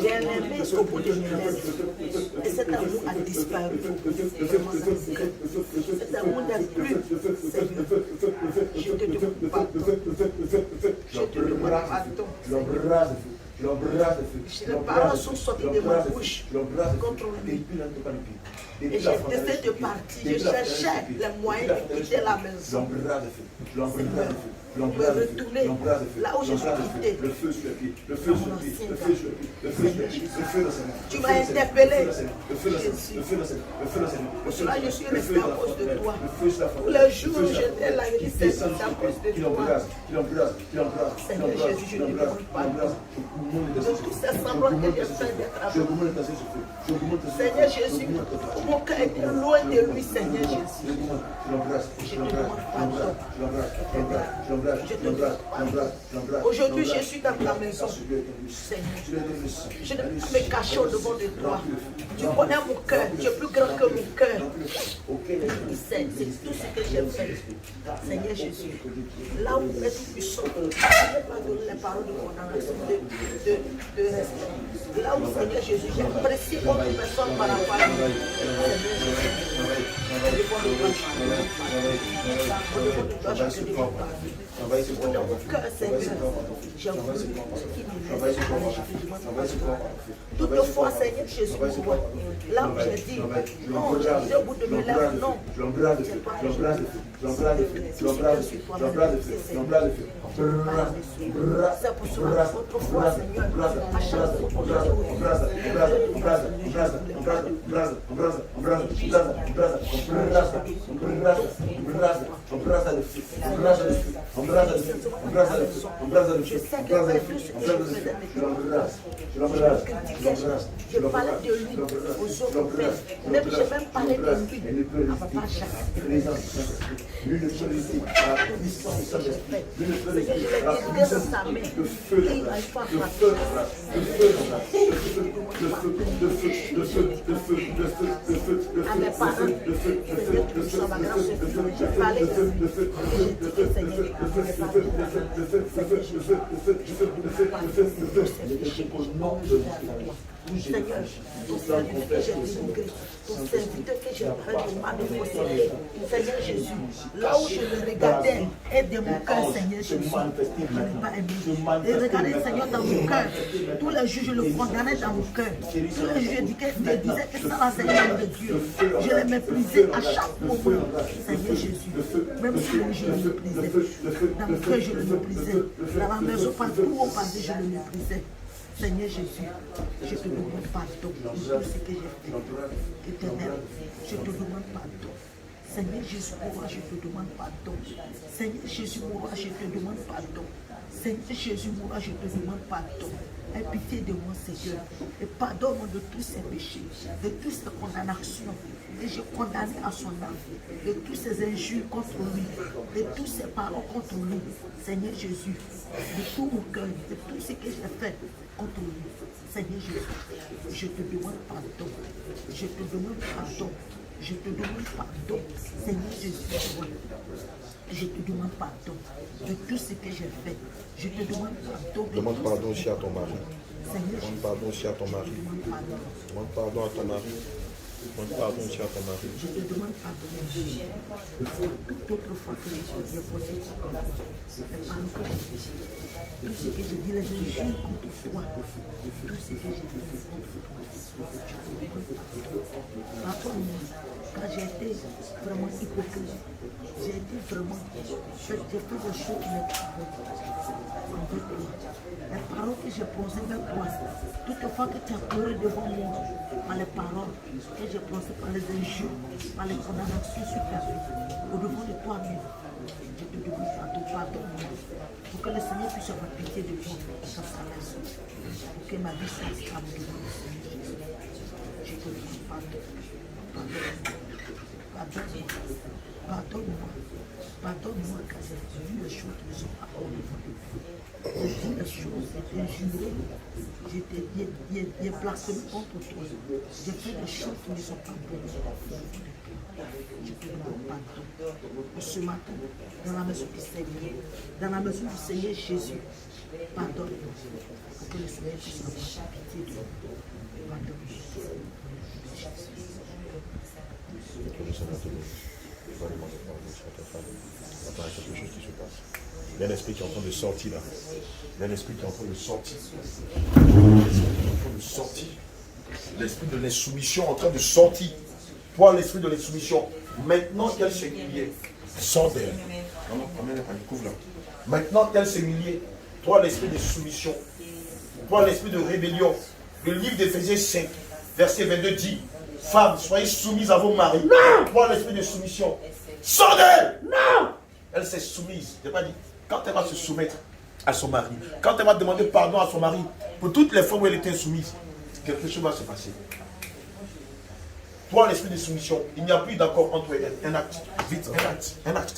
J'ai aimé au bout de mes lèvres. Et cet amour a disparu. Cet amour n'est plus, Seigneur. Je te demande pardon. Je te demande pardon. Les paroles sont sorties de ma bouche contre lui. Et j'ai décidé de partir. Je cherchais les moyens de quitter la maison. De me retourner là où je suis quitté. Tu m'as interpellé. Jésus. Pour cela, je suis resté à cause de toi. Tous les jours, j'étais là, je dis, c'est à cause de toi. Seigneur Jésus, je te demande pardon. De tous ces semblants que j'ai fait d'être avec toi. Seigneur Jésus, mon cœur était loin de lui, Seigneur Jésus. Je te demande pardon. Je te demande pardon. Aujourd'hui, je suis dans ta maison. Seigneur, je ne peux pas me cacher au-devant de toi. Tu connais mon cœur, tu es plus grand que mon cœur. C'est tout ce que j'ai fait. Seigneur Jésus, là où tu es tout puissant, tu ne pas donner les paroles de condamnation, de respect. Là où, Seigneur Jésus, j'apprécie autre personne par rapport à lui. Dans mon cœur, Seigneur, j'ai voulu qu'il me laisse. Toutefois, Seigneur Jésus, là où j'ai dit, non, j'ai dit au bout de mes lèvres, non, c'est pas c'est pour cela, autrefois, Seigneur, à chaque fois, je parlais de lui aux autres pères. Même j'ai même parlé de lui à Papa Jacques. Je l'ai dit dans sa main. Il n'a pas frappé. À mes parents, Seigneur, que tu sois ma grâce, je parlais de lui. Et j'ai dit que Seigneur, Seigneur, ton serviteur que j'ai dénigré, ton serviteur que j'ai pris de mal de posséder, Seigneur Jésus, là où je le regardais, et de mon cœur, Seigneur Jésus, je n'ai pas aimé. Et regardez, Seigneur, dans mon cœur, tous les jours, je le condamnais dans mon cœur. Tous les jours, je disais que ça, la Seigneur de Dieu, je le méprisais à chaque moment, Seigneur Jésus, même si je le méprisais, dans mon cœur, je le méprisais, dans la maison, partout où on passait, je le méprisais. Seigneur Jésus, je te demande pardon de tout ce que j'ai fait. Éternel, je te demande pardon. Seigneur Jésus, mon roi, je te demande pardon. Seigneur Jésus, mon roi, je te demande pardon. Seigneur Jésus, mon roi, je te demande pardon. Aie pitié de moi, Seigneur, et pardonne-moi de tous ces péchés, de toutes ces condamnations, et je condamne à son âme, de toutes ces injures contre lui, de toutes ces paroles contre lui, Seigneur Jésus, de tout mon cœur, de tout ce que j'ai fait contre lui, Seigneur Jésus, je te demande pardon, je te demande pardon, je te demande pardon, Seigneur Jésus, je te demande pardon de tout ce que j'ai fait. Je te demande pardon. Demande pardon aussi à ton mari. Seigneur, Demande pardon aussi à ton mari. Demande pardon à ton mari. Pardon, tu as ton mari. Je te demande pardon. Toute autre fois que j'ai posé les paroles que j'ai dit, tout ce que j'ai dit, les injures contre toi, tout ce que j'ai dit contre toi. Pardonne-moi, quand j'ai été vraiment hypocrite, j'ai été vraiment, j'ai fait des choses qui n'étaient pas bonnes envers toi. Les paroles que j'ai posées vers toi, toutefois que tu as pleuré devant moi, par les paroles que j'ai posées, par les injures, par les condamnations sur ta vie, au-devant de toi-même, je te demande pardon-moi, pour que le Seigneur puisse avoir pitié de toi dans sa maison, pour que ma vie soit stable devant le Seigneur Jésus. Je te demande pardon. Pardonne-moi car j'ai vu les choses qui ne sont pas bonnes devant Dieu. J'ai vu les choses, j'ai juré, j'ai blasphémé contre toi. J'ai fait des choses qui ne sont pas bonnes devant Dieu. Je te demande pardon. Et ce matin, dans la maison du Seigneur, dans la maison du Seigneur Jésus, pardonne-moi pour que le Seigneur puisse avoir pitié de nous. Pardonne-moi. Que le Seigneur te bénisse. Je vais demander pardon sur ta femme. Attends, il y a quelque chose qui se passe. Il y a un esprit qui est en train de sortir là. Il y a un esprit qui est en train de sortir. L'esprit de l'insoumission en train de sortir. Toi, l'esprit de l'insoumission. Maintenant qu'elle s'est humiliée, sors d'elle. Non, couvre là. Maintenant qu'elle s'est humiliée, toi, l'esprit de soumission. Toi, l'esprit de rébellion. Le livre d'Éphésiens 5, verset 22 dit: femmes, soyez soumises à vos maris. Non! Toi, l'esprit de soumission. Sors d'elle! Non! Elle s'est soumise. Je n'ai pas dit. Quand elle va se soumettre à son mari, quand elle va demander pardon à son mari, pour toutes les fois où elle était soumise, quelque chose va se passer. Toi, l'esprit de soumission, il n'y a plus d'accord entre elle. Un acte. Vite, un acte.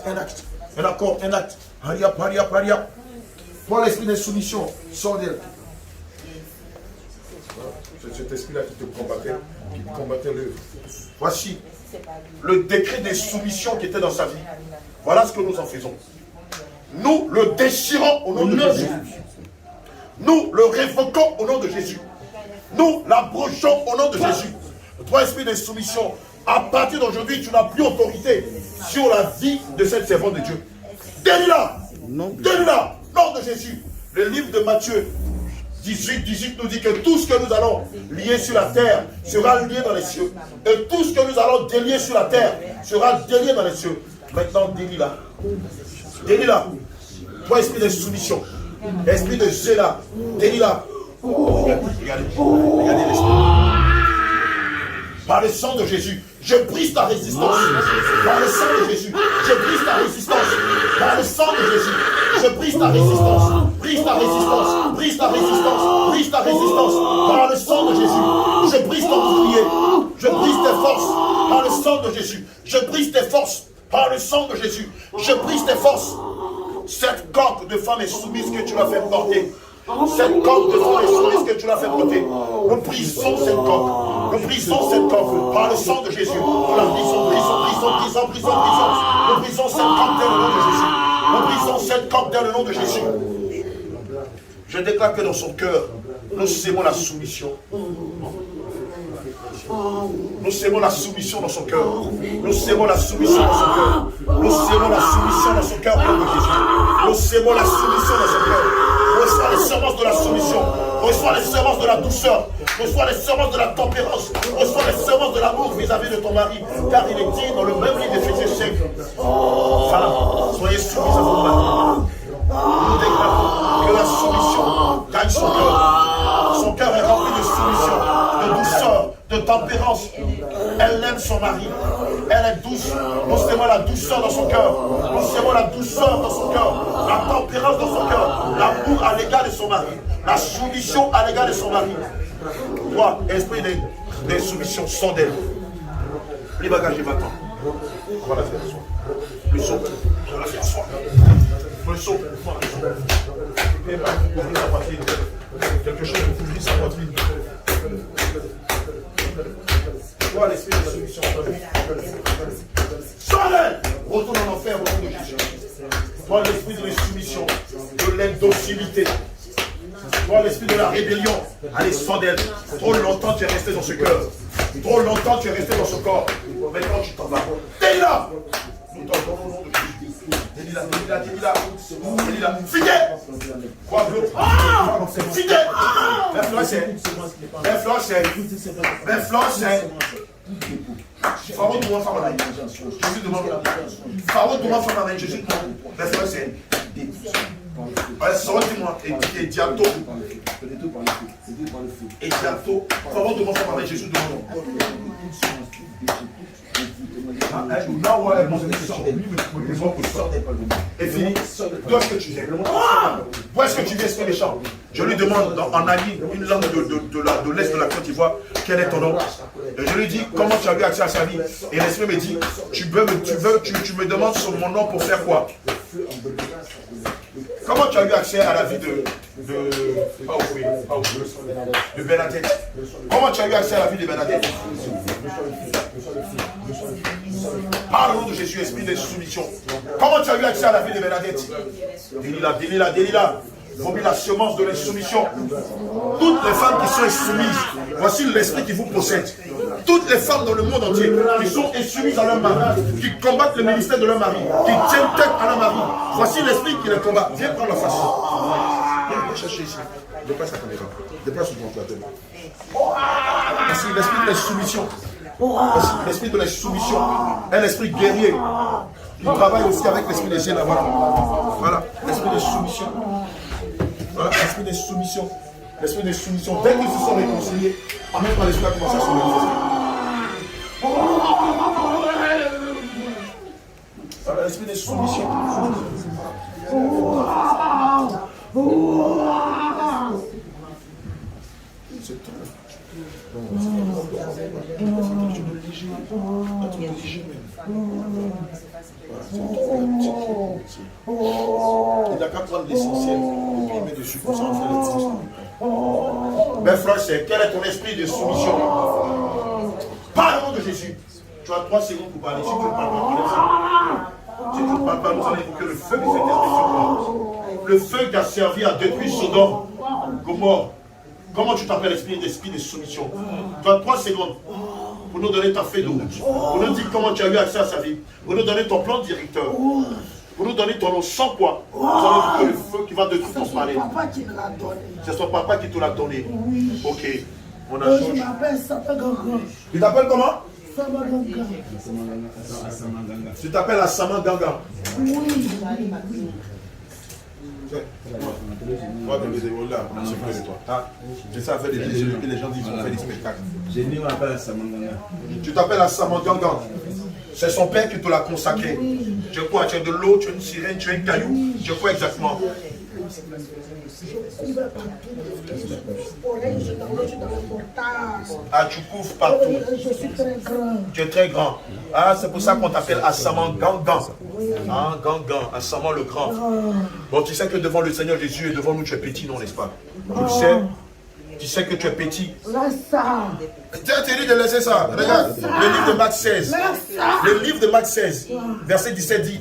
Un accord, un acte. Haria. Toi, l'esprit de soumission, sors d'elle. C'est cet esprit-là qui te combattait l'œuvre. Voici le décret de soumission qui était dans sa vie. Voilà ce que nous en faisons. Nous le déchirons au nom de Jésus. Nous le révoquons au nom de Jésus. Nous l'abrogeons au nom de Jésus. Toi, esprit de soumission, à partir d'aujourd'hui, tu n'as plus autorité sur la vie de cette servante de Dieu. Délie-la. Délie-la. Nom de Jésus. Le livre de Matthieu 18 nous dit que tout ce que nous allons lier sur la terre sera lié dans les cieux. Et tout ce que nous allons délier sur la terre sera délié dans les cieux. Maintenant, délie-la. Délie-la. Toi, esprit de soumission, esprit de zéla, délie-la. Regardez l'esprit. Par le sang de Jésus, je brise ta résistance. Par le sang de Jésus, je brise ta résistance. Par le sang de Jésus, je brise ta résistance. Brise ta résistance. Brise ta résistance. Brise ta résistance. Par le sang de Jésus, je brise ton bouclier. Je brise tes forces. Par le sang de Jésus, je brise tes forces. Par le sang de Jésus, je brise tes forces. Cette corde de femme est soumise que tu l'as fait porter. Cette corde de femme est soumise que tu l'as fait porter. Nous brisons cette corde. Nous brisons cette corde par le sang de Jésus. Nous la brisons. Nous brisons cette corde dans le nom de Jésus. Nous brisons cette corde dans le nom de Jésus. Je déclare que dans son cœur, nous sémons la soumission. Nous sémons la soumission dans son cœur. Nous sémons la soumission dans son cœur. Nous sémons la soumission dans son cœur au nom de Jésus. Nous sémons la soumission dans son cœur. Reçois les semences de la soumission. Reçois les semences de la douceur. Reçois les semences de la tempérance. Reçois les semences de l'amour vis-à-vis de ton mari. Car il est dit dans le même livre d'Éphésiens 5. Femmes, soyez soumises à vos maris. Nous déclarons que la soumission gagne son cœur. Son cœur est rempli de soumission, de douceur, de tempérance. Elle aime son mari. Elle est douce. Nous sémons la douceur dans son cœur. Nous sémons la douceur dans son cœur. La tempérance dans son cœur. L'amour à l'égard de son mari. La soumission à l'égard de son mari. Toi, esprit de soumission, sors d'elle. Les bagages et va-t'en. On va la faire asseoir. Le son, on va la faire asseoir. Le son, et va couvrir sa poitrine. Quelque chose pour couvrir sa poitrine. Toi, l'esprit de soumission, sors d'elle. Retourne en enfer au nom de Jésus. Toi, l'esprit de la soumission, de l'indocilité. Toi, l'esprit de la rébellion, allez, sors d'elle. Trop longtemps tu es resté dans ce cœur. Trop longtemps, tu es resté dans ce corps. Maintenant, tu t'en vas. Délila. Nous t'entendons au nom de Jésus. Délila, délila, délila. Délila. Fidèle. Quoi, bleu? Fidèle. Influence. Pharaon doit faire la main. Jésus demande. Pharaon doit faire la main. Jésus demande. L'influence. Sortez-moi. Et bientôt. Et bientôt. Pharaon doit faire la main. Jésus demande. Et fini. D'où est-ce que tu viens? Où est-ce que tu viens, esprit méchant? Je lui demande en Ali, une langue de l'Est de la Côte d'Ivoire, quel est ton nom? Et je lui dis, comment tu as eu accès à sa vie? Et l'esprit me dit, tu me demandes sur mon nom pour faire quoi? Comment tu as eu accès à la vie de Bernadette? Comment tu as eu accès à la vie de Bernadette? Par le nom de Jésus, esprit de soumission. Comment tu as eu accès à la vie de Bernadette? Délila. Vomit la semence de l'insoumission. Toutes les femmes qui sont insoumises, voici l'esprit qui vous possède. Toutes les femmes dans le monde entier qui sont insoumises à leur mari, qui combattent le ministère de leur mari, qui tiennent tête à leur mari, voici l'esprit qui les combat. Viens prendre la face. Viens chercher ici. Déplace la caméra. Déplace ton ventilateur. Voici l'esprit de l'insoumission. Voici l'esprit de l'insoumission. Un esprit guerrier. Il travaille aussi avec l'esprit des Zéna. Voilà. L'esprit de soumission. Voilà, l'esprit de soumission. L'esprit de soumission. Dès qu'ils se sont réconciliés, en même temps l'esprit a commencé à se manifester. Voilà, l'esprit de soumission. C'est tout. Il n'a qu'à prendre l'essentiel et puis il met dessus pour ça on fait les. Mais frère, quel est ton esprit de soumission? Par le nom de Jésus. Tu as 3 secondes pour parler. Si tu ne parles pas, si tu ne parles pas, nous allons évoquer le feu de cet esprit sur toi. Le feu qui a servi à détruire Sodome, Gomorrhe. Comment tu t'appelles l'esprit de soumission? Tu as 3 secondes pour nous donner ta feuille de route, pour nous dire comment tu as eu accès à sa vie, pour nous donner ton plan directeur, pour nous donner ton nom sans quoi. Nous allons écouter le feu qui va détruire ton palais. C'est son papa qui te l'a donné. Ok, on a changé. Je m'appelle Samaganga. Tu t'appelles comment? Samaganga. Tu t'appelles Samaganga. Oui. Moi, de là, c'est toi. J'ai ça à faire des déjeuners, les gens disent qu'on fait des spectacles. J'ai dit, on appelle Samanganga. Tu t'appelles Samanganga. C'est son père qui te l'a consacré. Tu es quoi? Tu es de l'eau, tu es une sirène, tu es un caillou. Tu es quoi exactement? Ah, tu couvres partout. Je suis très grand. Tu es très grand. Ah, c'est pour ça qu'on t'appelle Assaman Gangan. Ah, Gangan, Assaman le grand. Bon, tu sais que devant le Seigneur Jésus et devant nous, tu es petit, non, n'est-ce pas? Tu le sais. Tu sais que tu es petit. Laisse ça. T'es dit de laisser ça. Regarde, le livre de Marc 16. Le livre de Marc 16, verset 17 dit,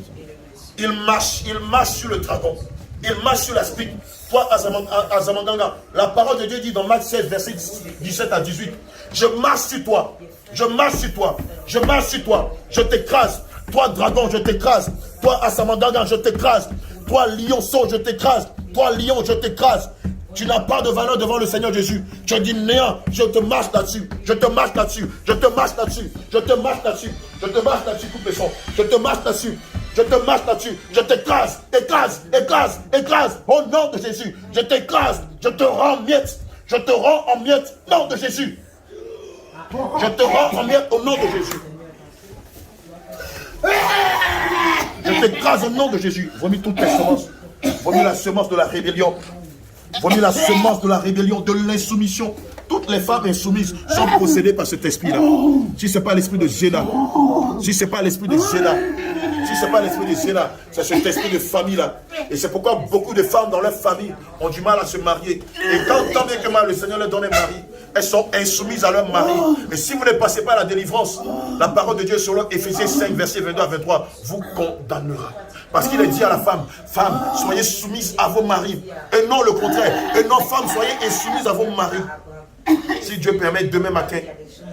il marche sur le dragon. Il marche sur la spique. Toi, Azamanganga, la parole de Dieu dit dans Marc 16, verset 17 à 18, je marche sur toi. Je marche sur toi. Je marche sur toi. Je t'écrase. Toi, dragon, je t'écrase. Toi, Azamanganga, je t'écrase. Toi, lionceau, je t'écrase. Toi, lion, je t'écrase. Tu n'as pas de valeur devant le Seigneur Jésus. Je dis néant, je te marche là-dessus. Je te marche là-dessus. Je te marche là-dessus. Je te marche là-dessus. Je te marche là-dessus, coupe le son. Je te marche là-dessus. Je te marche là-dessus. Je t'écrase, écrase, écrase, écrase. Au nom de Jésus. Je t'écrase. Je te rends en miettes. Je te rends en miettes. Au nom de Jésus. Je te rends en miettes au nom de Jésus. Je t'écrase au nom de Jésus. Vomis toutes tes semences. Vomis la semence de la rébellion. Vomis la semence de la rébellion, de l'insoumission. Toutes les femmes insoumises sont possédées par cet esprit-là. Si ce n'est pas l'esprit de Zéna, si ce n'est pas l'esprit de Zéna, si ce n'est pas l'esprit de Zéna, c'est cet esprit de famille-là. Et c'est pourquoi beaucoup de femmes dans leur famille ont du mal à se marier. Et quand tant bien que mal le Seigneur leur donne un mari, elles sont insoumises à leur mari. Et si vous ne passez pas la délivrance, la parole de Dieu selon Éphésiens 5, versets 22 à 23, vous condamnera. Parce qu'il est dit à la femme, femme, soyez soumise à vos maris. Et non le contraire. Et non, femme, soyez insoumise à vos maris. Si Dieu permet, demain matin,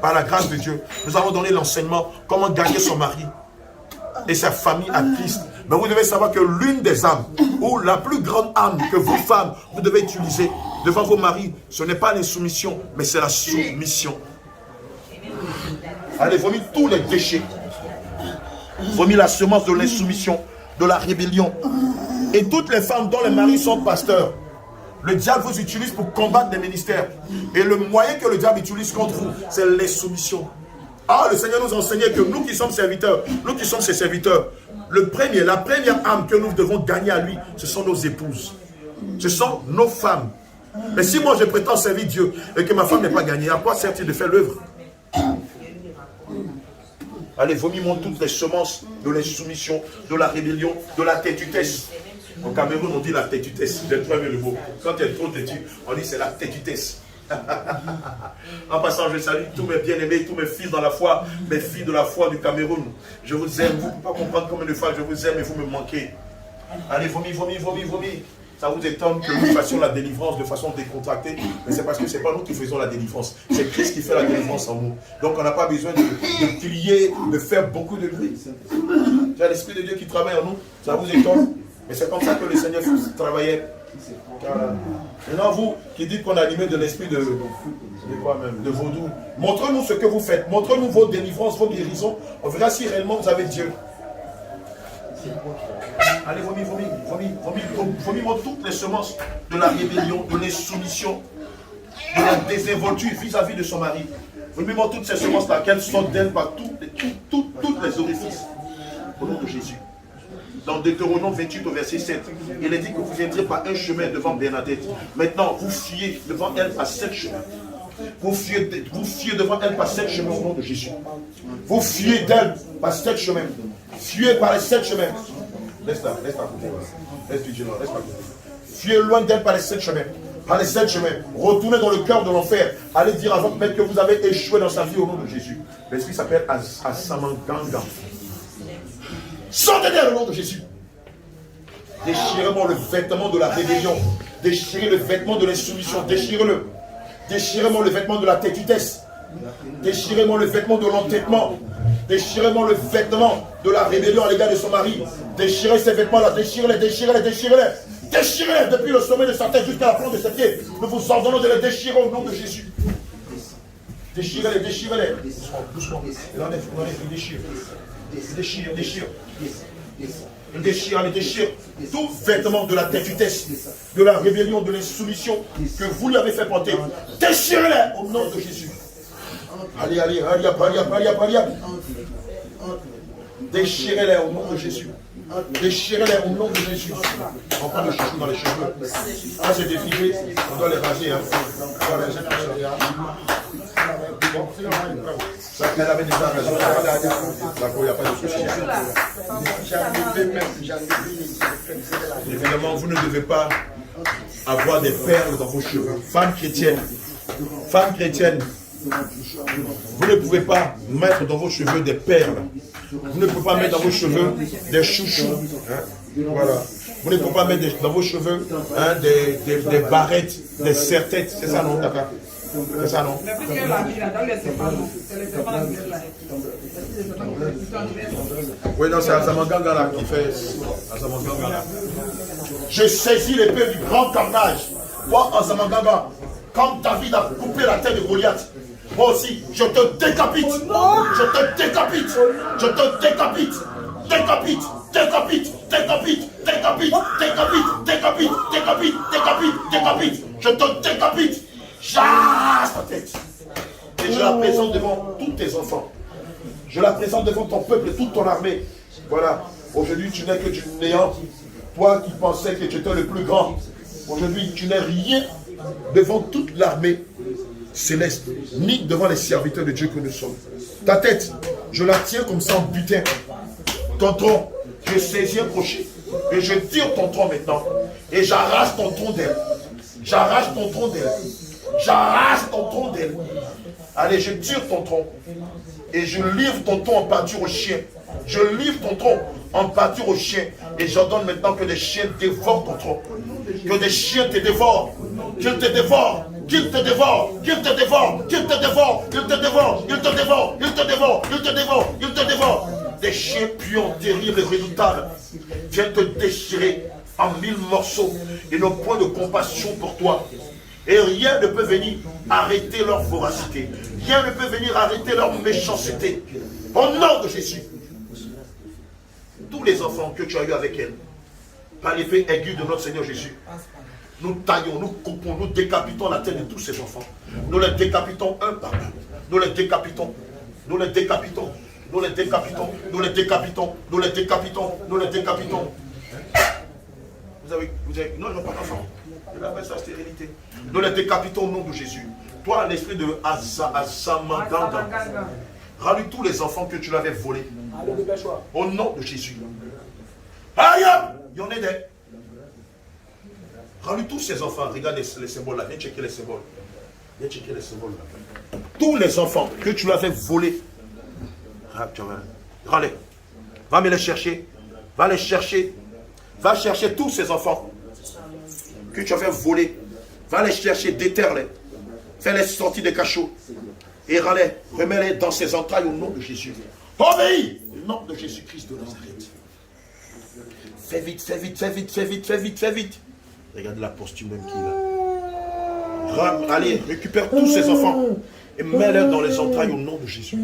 par la grâce de Dieu, nous allons donner l'enseignement comment gagner son mari et sa famille à Christ. Mais vous devez savoir que l'une des âmes, ou la plus grande âme que vous, femmes, vous devez utiliser devant vos maris, ce n'est pas l'insoumission, mais c'est la soumission. Allez, vomis tous les déchets. Vomis la semence de l'insoumission, de la rébellion. Et toutes les femmes dont les maris sont pasteurs, le diable vous utilise pour combattre des ministères. Et le moyen que le diable utilise contre vous, c'est l'insoumission. Ah, le Seigneur nous enseignait que nous qui sommes serviteurs, nous qui sommes ses serviteurs, la première âme que nous devons gagner à lui, ce sont nos épouses. Ce sont nos femmes. Mais si moi je prétends servir Dieu et que ma femme n'est pas gagnée, à quoi sert-il de faire l'œuvre? Allez, vomis-moi toutes les semences de l'insoumission, de la rébellion, de la têtutesse. Au Cameroun, on dit la têtutesse. J'ai trouvé le mot. Quand tu es trop têtu, on dit c'est la têtutesse. En passant, je salue tous mes bien-aimés, tous mes fils dans la foi, mes filles de la foi du Cameroun. Je vous aime. Vous ne pouvez pas comprendre combien de fois je vous aime et vous me manquez. Allez, vomis, vomis, vomis, vomis. Ça vous étonne que nous fassions la délivrance de façon décontractée, mais c'est parce que ce n'est pas nous qui faisons la délivrance. C'est Christ qui fait la délivrance en nous. Donc on n'a pas besoin de crier, de faire beaucoup de bruit. C'est l'Esprit de Dieu qui travaille en nous. Ça vous étonne? Mais c'est comme ça que le Seigneur travaillait. Maintenant, vous qui dites qu'on a animé de l'esprit de vaudou, montrez-nous ce que vous faites. Montrez-nous vos délivrances, vos guérisons. On verra si réellement vous avez Dieu. Allez, vomis-moi toutes les semences de la rébellion, de l'insoumission, de la désinvolture vis-à-vis de son mari. Vomis-moi toutes ces semences-là, qu'elles sortent d'elle par toutes les orifices. Au nom de Jésus. Dans Deutéronome 28 au verset 7, il est dit que vous viendrez par un chemin devant Bernadette. Maintenant, vous fuyez devant elle par 7 chemins. Vous fuyez devant elle par 7 chemins au nom de Jésus. Vous fuyez d'elle par 7 chemins. Fuyez par les 7 chemins. Laisse-la côté. Laisse pas côté. Fuyez loin d'elle par les 7 chemins. Par les 7 chemins. Retournez dans le cœur de l'enfer. Allez dire à votre maître que vous avez échoué dans sa vie au nom de Jésus. L'esprit s'appelle Asamanganga. Sortez d'elle au nom de Jésus. Déchirez-moi le vêtement de la rébellion. Déchirez le vêtement de l'insoumission. Déchirez-le. Déchirez-moi le vêtement de la têtutesse. Déchirez-moi le vêtement de l'entêtement. Déchirez-moi le vêtement de la rébellion à l'égard de son mari. Déchirez ces vêtements-là. Déchirez-les, déchirez-les, déchirez-les. Déchirez-les depuis le sommet de sa tête jusqu'à la plante de ses pieds. Nous vous ordonnons de les déchirer au nom de Jésus. Déchirez-les, déchirez-les. Doucement. Il déchire. Il déchire tout vêtement de la têtutesse, de la rébellion, de l'insoumission que vous lui avez fait porter. Déchirez-les au nom de Jésus. Allez, déchirez-les au nom de Jésus. Déchirez-les au nom de Jésus. On prend le chouchou dans les cheveux. Ça c'est défilé, on doit les raser. Ça, elle avait déjà raison. D'accord, il n'y a pas de souci. Évidemment, vous ne devez pas avoir des perles dans vos cheveux. Femme chrétienne, vous ne pouvez pas mettre dans vos cheveux des perles. Vous ne pouvez pas mettre dans vos cheveux des chouchous. Voilà. Vous ne pouvez pas mettre dans vos cheveux des barrettes, des serre-têtes. C'est ça, non, Tata? C'est ça, non? Oui, non, c'est Azamanganga là qui fait. Azamanganga là. Je saisis l'épée du grand carnage. Moi, Azamanganga, quand David a coupé la tête de Goliath, moi aussi, je te décapite. Je te décapite. Je te décapite. Décapite. Décapite. Décapite. Décapite. Décapite. Décapite. Décapite. Décapite. Décapite. Je te décapite. J'arrache ta tête. Et je la présente devant tous tes enfants. Je la présente devant ton peuple et toute ton armée. Voilà. Aujourd'hui, tu n'es que du néant. Toi qui pensais que tu étais le plus grand. Aujourd'hui, tu n'es rien devant toute l'armée céleste, ni devant les serviteurs de Dieu que nous sommes. Ta tête, je la tiens comme ça en butin. Ton tronc, je saisis un crochet. Et je tire ton tronc maintenant. Et j'arrache ton tronc d'elle. J'arrache ton tronc d'elle. J'arrache ton tronc d'elle. Allez, je tire ton tronc. Et je livre ton tronc en pâture au chien. Je livre ton tronc en pâture aux chiens. Et j'ordonne maintenant que des chiens dévorent ton tronc. Que des chiens te dévorent. Qu'ils te dévorent. Qu'ils te dévorent. Qu'ils te dévorent. Qu'ils te dévorent. Qu'ils te dévorent. Ils te dévorent. Ils te dévorent. Ils te dévorent. Ils te dévorent. Des chiens puants, terribles et redoutables viennent te déchirer en 1000 morceaux. Ils n'ont point de compassion pour toi. Et rien ne peut venir arrêter leur voracité. Rien ne peut venir arrêter leur méchanceté. Au nom de Jésus. Tous les enfants que tu as eu avec elle, par l'épée aiguë de notre Seigneur Jésus, nous taillons, nous coupons, nous décapitons la tête de tous ces enfants. Nous les décapitons un par un. Nous les décapitons. Nous les décapitons. Nous les décapitons. Nous les décapitons. Nous les décapitons. Nous les décapitons. Vous avez non, ils n'ont pas d'enfants. Il appelle ça stérilité. Nous les décapitons au nom de Jésus. Toi, l'esprit de Azamaganda, rends-lui tous les enfants que tu l'avais volés. Au nom de Jésus. Aïe! Il y en a des. Rends-lui tous ces enfants. Regarde les symboles là. Viens checker les symboles. Viens checker les symboles là. Tous les enfants que tu l'avais volés. Rends-les. Va me les chercher. Va les chercher. Va chercher tous ces enfants que tu avais volés. Va les chercher, déterre-les. Fais-les sortir des cachots. Et rends-les. Remets-les dans ses entrailles au nom de Jésus. Obéis au nom de Jésus-Christ de Nazareth. Fais vite, fais vite, fais vite, fais vite, fais vite, fais vite. Regarde la posture même qu'il a. Allez, récupère tous ces enfants et mets-les dans les entrailles au nom de Jésus.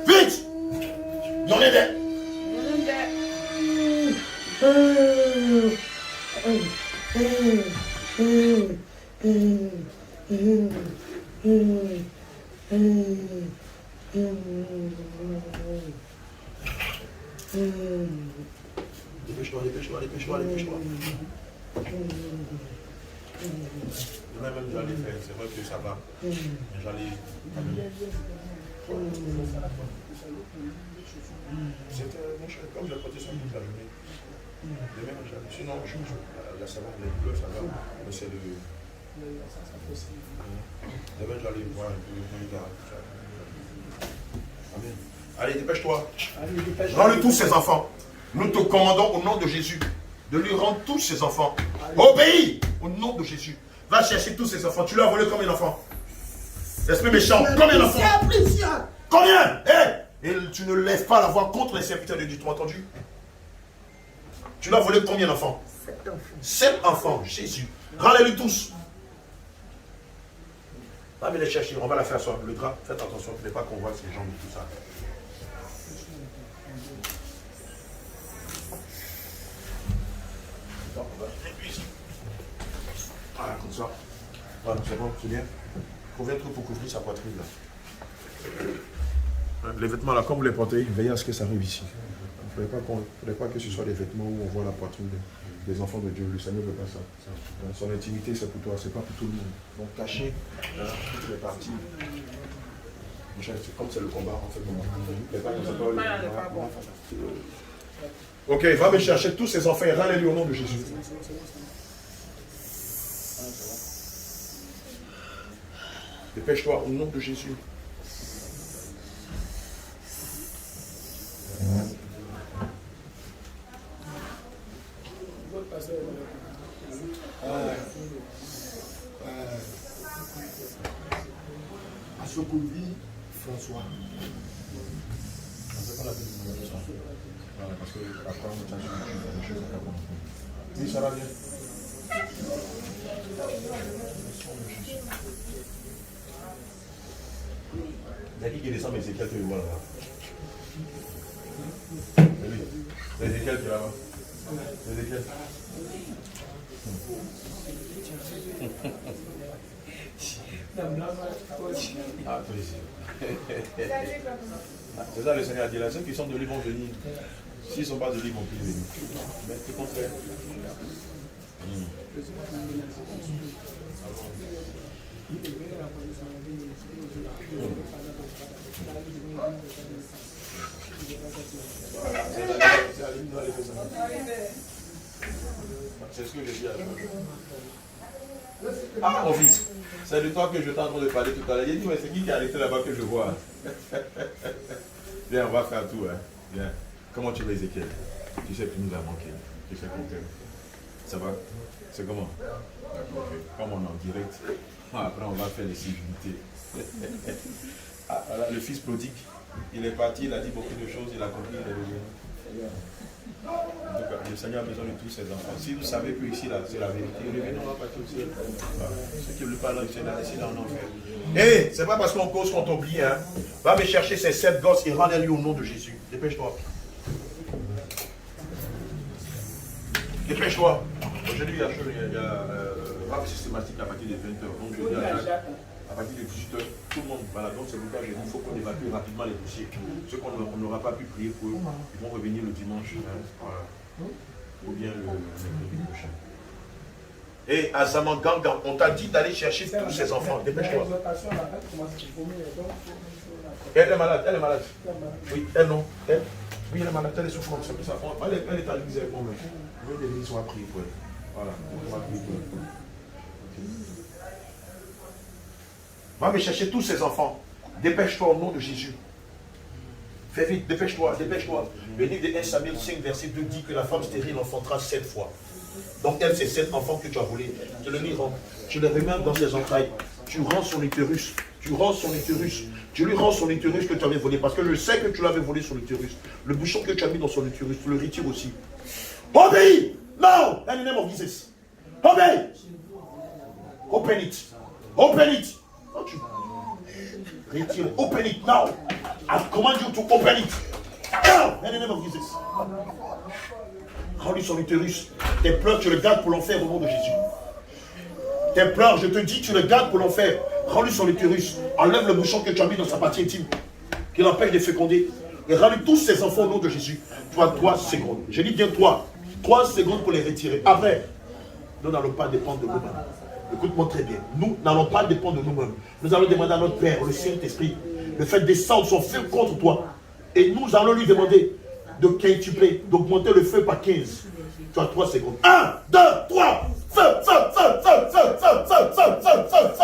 Vite! Il y en a des. Dépêche-toi, dépêche-toi, dépêche-toi, dépêche-toi. Demain même j'allais faire, c'est vrai que ça va. J'allais. C'était mon cher, comme je l'ai porté sur toute la journée. Demain j'allais. Sinon, là ça va, les bleus ça va. Mais c'est le. Demain j'allais voir un peu le gars. Amen. Allez, dépêche-toi. Rends-lui tous ses enfants. Nous te commandons au nom de Jésus de lui rendre tous ses enfants. Obéis au nom de Jésus. Va chercher tous ses enfants. Tu lui as volé combien d'enfants? L'esprit méchant, combien d'enfants? Combien? Et tu ne lèves pas la voix contre les serviteurs de Dieu. Tu m'as entendu? Tu lui as volé combien d'enfants? 7 enfants. 7 enfants, Jésus. Rends-les-lui tous. Va me les chercher, on va la faire asseoir. Le drap, faites attention, ne pas qu'on voit ces jambes et tout ça. Voilà, comme ça. Voilà, c'est bon, c'est bien. Combien de trucs pour couvrir sa poitrine là? Les vêtements là, comme vous les portez, veillez à ce que ça arrive ici. Il ne faudrait pas que ce soit des vêtements où on voit la poitrine des enfants de Dieu. Le Seigneur ne veut pas ça. Son intimité, c'est pour toi, c'est pas pour tout le monde. Donc cachez toutes les parties. Comme c'est le combat, en fait. Ok, va me chercher tous ces enfants et rends-les-lui au nom de Jésus. Dépêche-toi au nom de Jésus. À ce qu'on vit, François. Voilà, parce que après on tient sur les choses à comprendre. Oui, ça va bien. Il y a qui descend, mais c'est quel que je vois là-bas? C'est lesquels qui est là-bas? C'est lesquels? Ah, toi ici. C'est ça le Seigneur a dit là, ceux qui sont de lui vont venir. S'ils ne sont pas de lui, ils vont plus venir. Mais c'est le contraire. C'est ce que je dis à toi. Ah, mon fils, c'est de toi que je t'ai en train de parler tout à l'heure. Il dit, mais c'est qui est arrêté là-bas que je vois? Viens, on va faire tout. Hein. Viens. Comment tu vas, Ézéchiel? Tu sais que tu nous as manqué. Tu sais que ça va? C'est comment? D'accord, ok. Comme on est en direct, après on va faire les civilités. Ah, voilà, le fils prodigue, il est parti, il a dit beaucoup de choses, il a compris, il est revenu. En tout cas, le Seigneur a besoin de tous ses enfants. Si vous savez que ici, là, c'est la vérité, revenez, on va partir aussi. Voilà. Ceux qui ne veulent pas là, c'est là en enfer. Hé, c'est pas parce qu'on cause qu'on t'oublie, hein. Va me chercher ces 7 gosses et rends-les-lui au nom de Jésus. Dépêche-toi. Dépêche-toi. Aujourd'hui, il y a rap systématique à partir de 20h. Donc, je dis à partir de 18h, tout le monde. Voilà, donc c'est pourquoi il faut qu'on évacue rapidement les dossiers. Ceux qu'on n'aura pas pu prier pour eux, ils vont revenir le dimanche. Hein, voilà. Ou bien le mercredi prochain. Et à Zamanganga, on t'a dit d'aller chercher tous ces enfants. Dépêche-toi. Elle est malade, elle est malade. Oui, elle non. Elle, oui, elle est malade, elle est souffrante. C'est ça. Elle est à l'église avec moi-même. Oui, l'église, on va prier pour elle. Voilà, on va prier pour elle. Va me chercher tous ces enfants. Dépêche-toi au nom de Jésus. Fais vite, dépêche-toi, dépêche-toi. Le livre de 1 Samuel 5, verset 2 dit que la femme stérile enfantera 7 fois. Donc elle, c'est 7 enfants que tu as volés. Tu le rends. Tu les remets dans ses entrailles. Tu rends son utérus. Tu rends son utérus. Tu lui rends son utérus que tu avais volé. Parce que je sais que tu l'avais volé son utérus. Le bouchon que tu as mis dans son utérus, tu le retires aussi. Obéis! No! In the name of Jesus. Obey! Open it. Open it. Oh, tu retire. Open it now. I command you to open it. Now! In the name of Jesus. Rends-lui son utérus. Tes pleurs, tu le gardes pour l'enfer au nom de Jésus. Tes pleurs, je te dis, tu le gardes pour l'enfer. Rends-lui son utérus. Enlève le bouchon que tu as mis dans sa partie intime, qui l'empêche de féconder. Et rends-lui tous ses enfants au nom de Jésus. Tu as 3 secondes. Je dis bien 3 secondes pour les retirer. Après, nous n'allons pas dépendre de nous-mêmes. Écoute-moi très bien. Nous n'allons pas dépendre de nous-mêmes. Nous allons demander à notre Père, le Saint-Esprit, de faire descendre son feu contre toi. Et nous allons lui demander de quintupler, d'augmenter le feu par 15. Tu as 3 secondes. 1, 2, 3. Feu, feu, feu, feu, feu, feu, feu, feu, feu, feu,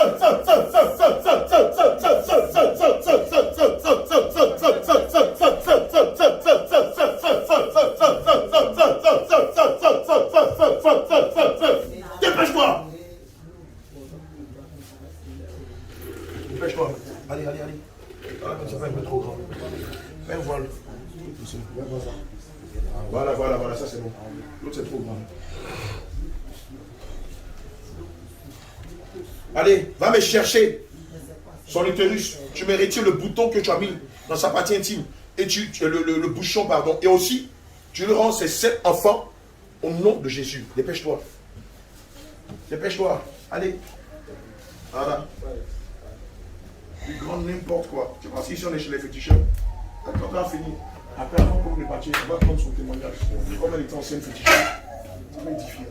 dépêche-toi. Dépêche-toi. Allez, allez, allez. Ah, c'est pas un peu trop grand. Fais un voile. Voilà, voilà, voilà, ça c'est bon. L'autre c'est trop grand. Allez, va me chercher son utérus. Tu me retires le bouton que tu as mis dans sa partie intime. Et le bouchon, pardon. Et aussi, tu lui rends ses 7 enfants au nom de Jésus. Dépêche-toi. Dépêche-toi. Allez. Voilà. Du grand n'importe quoi. Tu penses qu'ici on est chez les féticheurs. Quand on a fini, après avant qu'on partir, on va prendre son témoignage. Comme elle était ancienne féticheur, ça va édifier.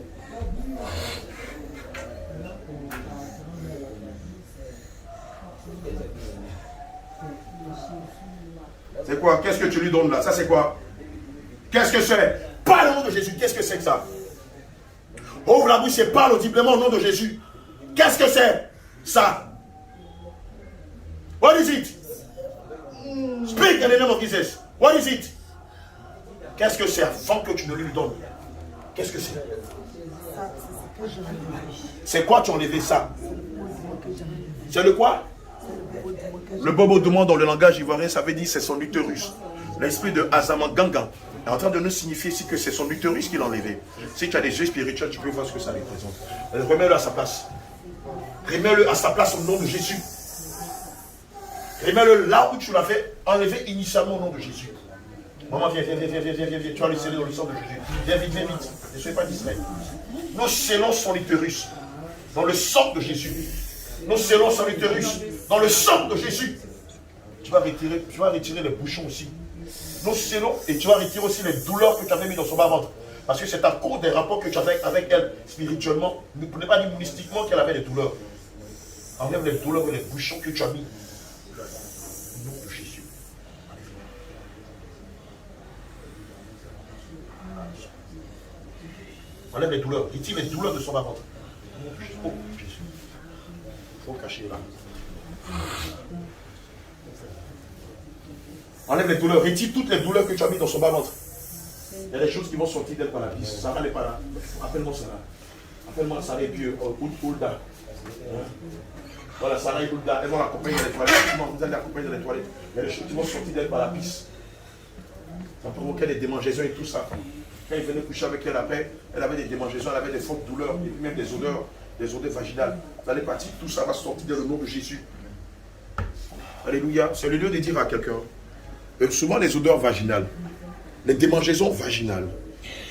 C'est quoi? Qu'est-ce que tu lui donnes là? Ça c'est quoi? Qu'est-ce que c'est? Parle au nom de Jésus. Qu'est-ce que c'est que ça? Ouvre la bouche et parle audiblement au nom de Jésus. Qu'est-ce que c'est? Ça. What is it? Speak in the name of Jesus. What is it? Qu'est-ce que c'est avant que tu ne lui donnes? Qu'est-ce que c'est? C'est quoi tu as enlevé ça? C'est le quoi? Le bobo demande dans le langage ivoirien, ça veut dire c'est son utérus. L'esprit de Azamanganga est en train de nous signifier ici que c'est son utérus qu'il a enlevé. Si tu as des yeux spirituels, tu peux voir ce que ça représente. Remets-le à sa place. Remets-le à sa place au nom de Jésus. Remets-le là où tu l'as fait enlever initialement au nom de Jésus. Maman, viens. Tu vas le sceller dans le sang de Jésus. Viens vite. Ne soyez pas distrait. Nous scellons son utérus dans le sang de Jésus. Nous scellons son utérus dans le sang de Jésus. Tu vas retirer les bouchons aussi. Nous scellons et tu vas retirer aussi les douleurs que tu avais mis dans son bas-ventre. Parce que c'est à cause des rapports que tu avais avec elle spirituellement. Ne prenez pas dire mystiquement qu'elle avait des douleurs. Enlève les douleurs et les bouchons que tu as mis. Au nom de Jésus. Enlève les douleurs. Retire les douleurs de son bas-ventre. Oh Jésus. Il faut cacher là. Enlève les douleurs. Retire toutes les douleurs que tu as mis dans son bas-ventre. Il y a des choses qui vont sortir d'elle par la piste. Sarah n'est pas là. Appelle-moi Sarah. Appelle-moi Sarah et puis Hulda. Voilà, Sarah et Hulda. Elles vont l'accompagner dans les toilettes. Vous allez l'accompagner dans les toilettes. Il y a des choses qui vont sortir d'elle par la piste. Ça provoquait des démangeaisons et tout ça. Quand il venait coucher avec elle après, elle avait des démangeaisons, elle avait des fortes douleurs, et puis même des odeurs vaginales. Vous allez partir, tout ça va sortir dans le nom de Jésus. Alléluia. C'est le lieu de dire à quelqu'un. Souvent les odeurs vaginales, les démangeaisons vaginales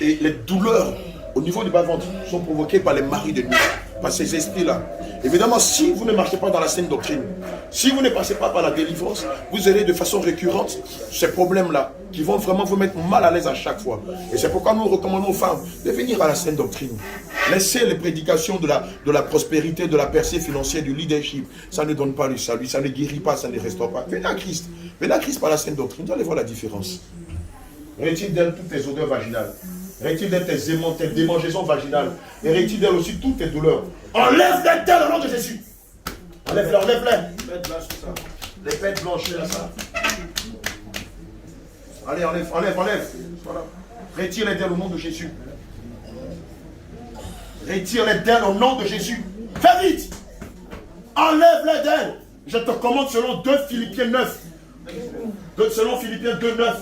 et les douleurs au niveau du bas-ventre sont provoquées par les maris de nuit, par ces esprits-là. Évidemment, si vous ne marchez pas dans la saine doctrine, si vous ne passez pas par la délivrance, vous aurez de façon récurrente ces problèmes-là qui vont vraiment vous mettre mal à l'aise à chaque fois. Et c'est pourquoi nous recommandons aux femmes de venir à la saine doctrine. Laissez les prédications de la prospérité, de la percée financière, du leadership. Ça ne donne pas le salut, ça ne guérit pas, ça ne restaure pas. Venez à Christ. Venez à Christ par la saine doctrine. Vous allez voir la différence. Retire d'elle toutes tes odeurs vaginales. Retire d'elle tes aimants, tes démangeaisons vaginales. Et retire d'elle aussi toutes tes douleurs. Enlève d'elle au nom de Jésus. Enlève-les, enlève-les. Les pètes blanches, là, ça. Allez, enlève. Voilà. Retire-les d'elle au nom de Jésus. Retire-les d'elle au nom de Jésus. Fais vite. Enlève-les d'elle. Je te commande selon 2 Philippiens 9. Selon Philippiens 2, 9.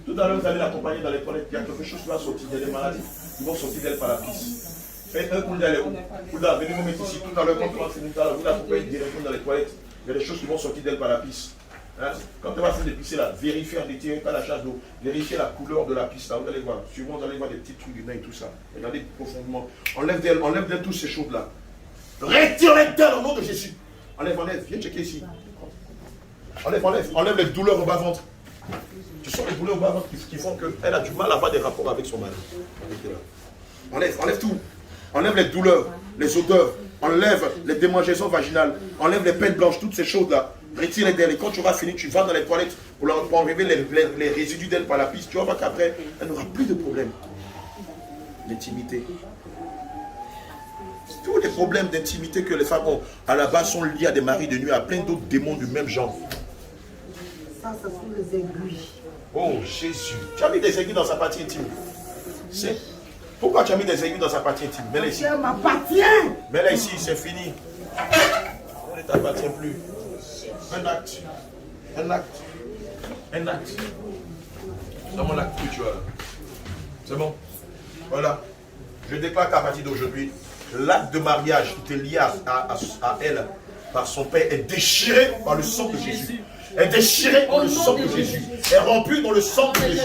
Tout à l'heure, vous allez l'accompagner dans les toilettes. Il y a quelque chose qui va sortir. Il y a des maladies qui vont sortir d'elle par la pisse. Faites un coup d'aller où? Venez vous mettre ici. Tout à l'heure, quand tu vas finir, vous l'accompagnez directement dans les toilettes. Il y a des choses qui vont sortir d'elle par la pisse. Hein? Quand tu vas finir de pisser là, vérifiez en détail, pas la chasse d'eau. Vérifiez la couleur de la pisse là. Vous allez voir. Souvent, vous allez voir des petits trucs du nez et tout ça. Regardez profondément. Enlève d'elle toutes ces choses là. Retire-les d'elle au nom de Jésus. Enlève. Viens checker ici. Enlève les douleurs au bas-ventre. Ce sont les douleurs au bas-ventre qui font qu'elle a du mal à avoir des rapports avec son mari. Enlève tout. Enlève les douleurs, les odeurs. Enlève les démangeaisons vaginales. Enlève les pelles blanches, toutes ces choses-là. Retire-les d'elle. Et quand tu vas finir, tu vas dans les toilettes pour enlever les résidus d'elle par la piste. Tu vas voir qu'après, elle n'aura plus de problème. L'intimité. Tous les problèmes d'intimité que les femmes ont à la base sont liés à des maris de nuit, à plein d'autres démons du même genre. Ça, ce sont les aiguilles. Oh Jésus, tu as mis des aiguilles dans sa partie intime. Pourquoi tu as mis des aiguilles dans sa partie intime? Mets-la ici. Ça m'appartient. Mets-la ici, c'est fini. Elle ne t'appartient plus. Un acte. C'est mon acte que tu as là. C'est bon. Voilà. Je déclare qu'à partir d'aujourd'hui, l'acte de mariage qui était lié à elle par son père est déchiré par le sang de Jésus. Est déchiré dans le sang de Jésus. Est rompu dans le sang de Jésus.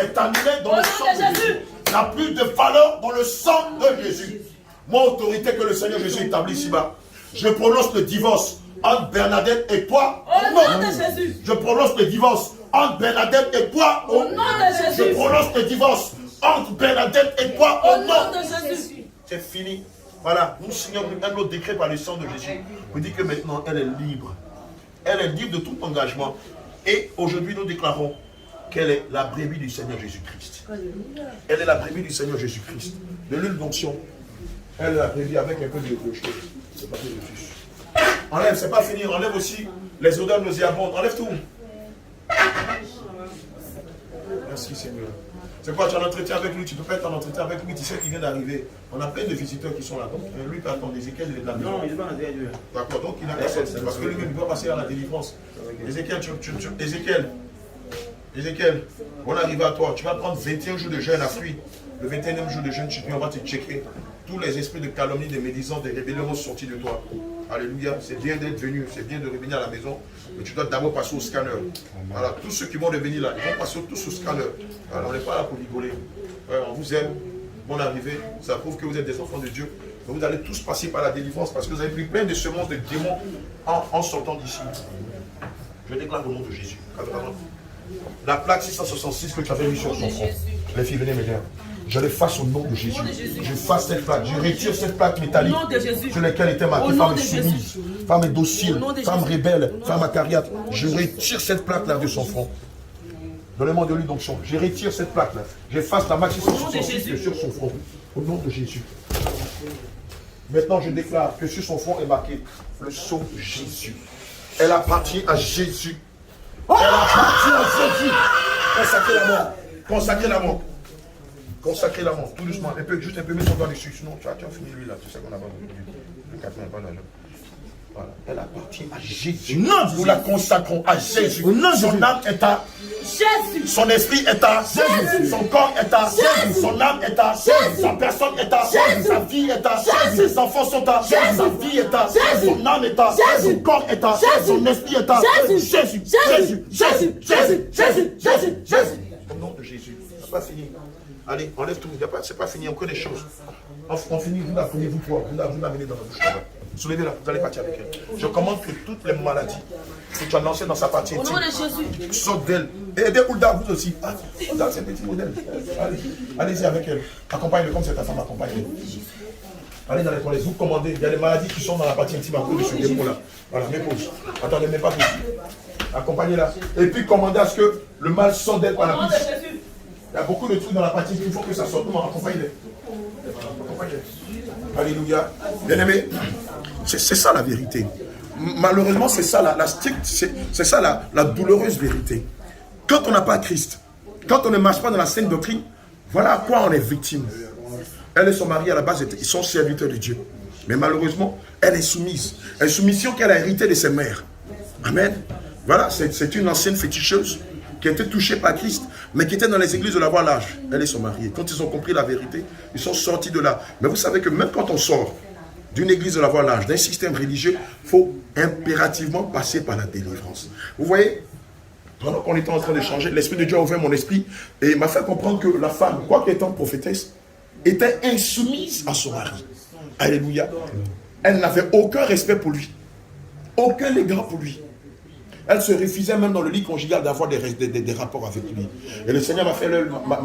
Est annulé dans le sang de Jésus. N'a plus de valeur dans le sang de Jésus. Moi, autorité que le Seigneur Jésus établit ici-bas, je prononce le divorce entre Bernadette et toi. Au nom de Jésus. Je prononce le divorce entre Bernadette et toi. Au nom de Jésus. Je prononce le divorce entre Bernadette et toi. Au nom de Jésus. C'est fini. Voilà, nous signons un autre décret par le sang de Jésus. Vous dites que maintenant, elle est libre. Elle est libre de tout engagement. Et aujourd'hui, nous déclarons qu'elle est la brebis du Seigneur Jésus-Christ. Elle est la brebis du Seigneur Jésus-Christ. De l'huile d'onction. Elle est la brebis avec un peu de clocheton. C'est pas de fiche. Enlève, c'est pas fini. Enlève aussi les odeurs nauséabondes. Enlève tout. Merci Seigneur. C'est quoi, tu as un entretien avec lui, tu peux pas être en entretien avec lui, tu sais qu'il vient d'arriver. On a plein de visiteurs qui sont là. Donc lui, tu attends, Ézéchiel, il est de la maison. Non, il est pas en Dieu. D'accord, donc il a personne. Parce que lui-même, il doit passer à la délivrance. Ézéchiel, on arrive à toi. Tu vas prendre 21 jours de jeûne à fruit. Le 21e jour de jeûne, on va te checker. Tous les esprits de calomnie, de médisance, de rébellion sont sortis de toi. Alléluia. C'est bien d'être venu, c'est bien de revenir à la maison. Mais tu dois d'abord passer au scanner. Voilà, tous ceux qui vont revenir là, ils vont passer tous au scanner. Alors, on n'est pas là pour rigoler. Ouais, on vous aime. Bonne arrivée. Ça prouve que vous êtes des enfants de Dieu. Donc, vous allez tous passer par la délivrance parce que vous avez pris plein de semences de démons en sortant d'ici. Je déclare au nom de Jésus. La plaque 666 que tu avais mis sur son front. Les filles, venez me dire. Je l'efface au nom de Jésus. Je fasse cette plaque. Je retire cette plaque métallique sur laquelle était marquée femme soumise, femme docile, femme rebelle, femme acariate. Je retire cette plaque-là de son front. Donnez-moi de l'huile d'onction. Je retire cette plaque-là. J'efface la magie sur son front. Au nom de Jésus. Maintenant, je déclare que sur son front est marqué le sceau de Jésus. Elle appartient à Jésus. Elle appartient à Jésus. Consacrez la mort. Consacrez la mort. Consacrez la mort. Tout doucement. Juste un peu, mets ton doigt dessus. Sinon, tu as fini lui là. Tu sais qu'on n'a pas le 4 pas d'argent. Voilà. Elle appartient à Jésus. Nous la consacrons à Jésus. Son âme est à Jésus. Son esprit est à Jésus. Son corps est à Jésus. Son âme est à Jésus. Sa personne est à Jésus. Sa vie est à Jésus. Ses enfants sont à Jésus. Sa vie est à Jésus. Son âme est à Jésus. Son corps est à Jésus. Son esprit est à Jésus. Jésus. Jésus. Jésus. Jésus. Jésus. Jésus. Jésus. Au nom de Jésus. C'est pas fini. Allez, enlève tout. C'est pas fini. On connaît des choses. On finit. Vous la prenez, vous trois. Vous l'amenez dans la bouche. Soulevez-la. Vous allez partir avec elle. Je commande que toutes les maladies que tu as lancées dans sa partie Au intime nom de Jésus. sortent d'elle. Et aidez Oulda, vous aussi. Ah, Oulda, c'est un petit modèle. Allez-y avec elle. Accompagne-le comme c'est ta femme. Accompagne-le. Allez dans les toilettes. Vous commandez. Il y a des maladies qui sont dans la partie intime à cause de ce démon-là. Voilà, mets pause. Attendez, mets pas pause. Accompagnez-la. Et puis commandez à ce que le mal sorte d'elle par Au la nom de bouche. Jésus. Il y a beaucoup de trucs dans la partie intime. Il faut que ça sorte. Comment accompagnez-les. Accompagnez-les. Alléluia. Bien-aimé, c'est ça la vérité. Malheureusement, c'est ça la stricte, c'est ça la douloureuse vérité. Quand on n'a pas Christ, quand on ne marche pas dans la sainte doctrine, voilà à quoi on est victime. Elle et son mari, à la base, ils sont serviteurs de Dieu. Mais malheureusement, elle est soumise. Une soumission qu'elle a héritée de ses mères. Amen. Voilà, c'est une ancienne féticheuse qui était touchée par Christ, mais qui était dans les églises de la voie large. Elle et son mari. Quand ils ont compris la vérité, ils sont sortis de là. Mais vous savez que même quand on sort d'une église de la voie large, d'un système religieux, il faut impérativement passer par la délivrance. Vous voyez, pendant qu'on était en train de changer, l'Esprit de Dieu a ouvert mon esprit et m'a fait comprendre que la femme, quoique étant prophétesse, était insoumise à son mari. Alléluia. Elle n'avait aucun respect pour lui, aucun égard pour lui. Elle se refusait même dans le lit conjugal d'avoir des rapports avec lui. Et le Seigneur m'a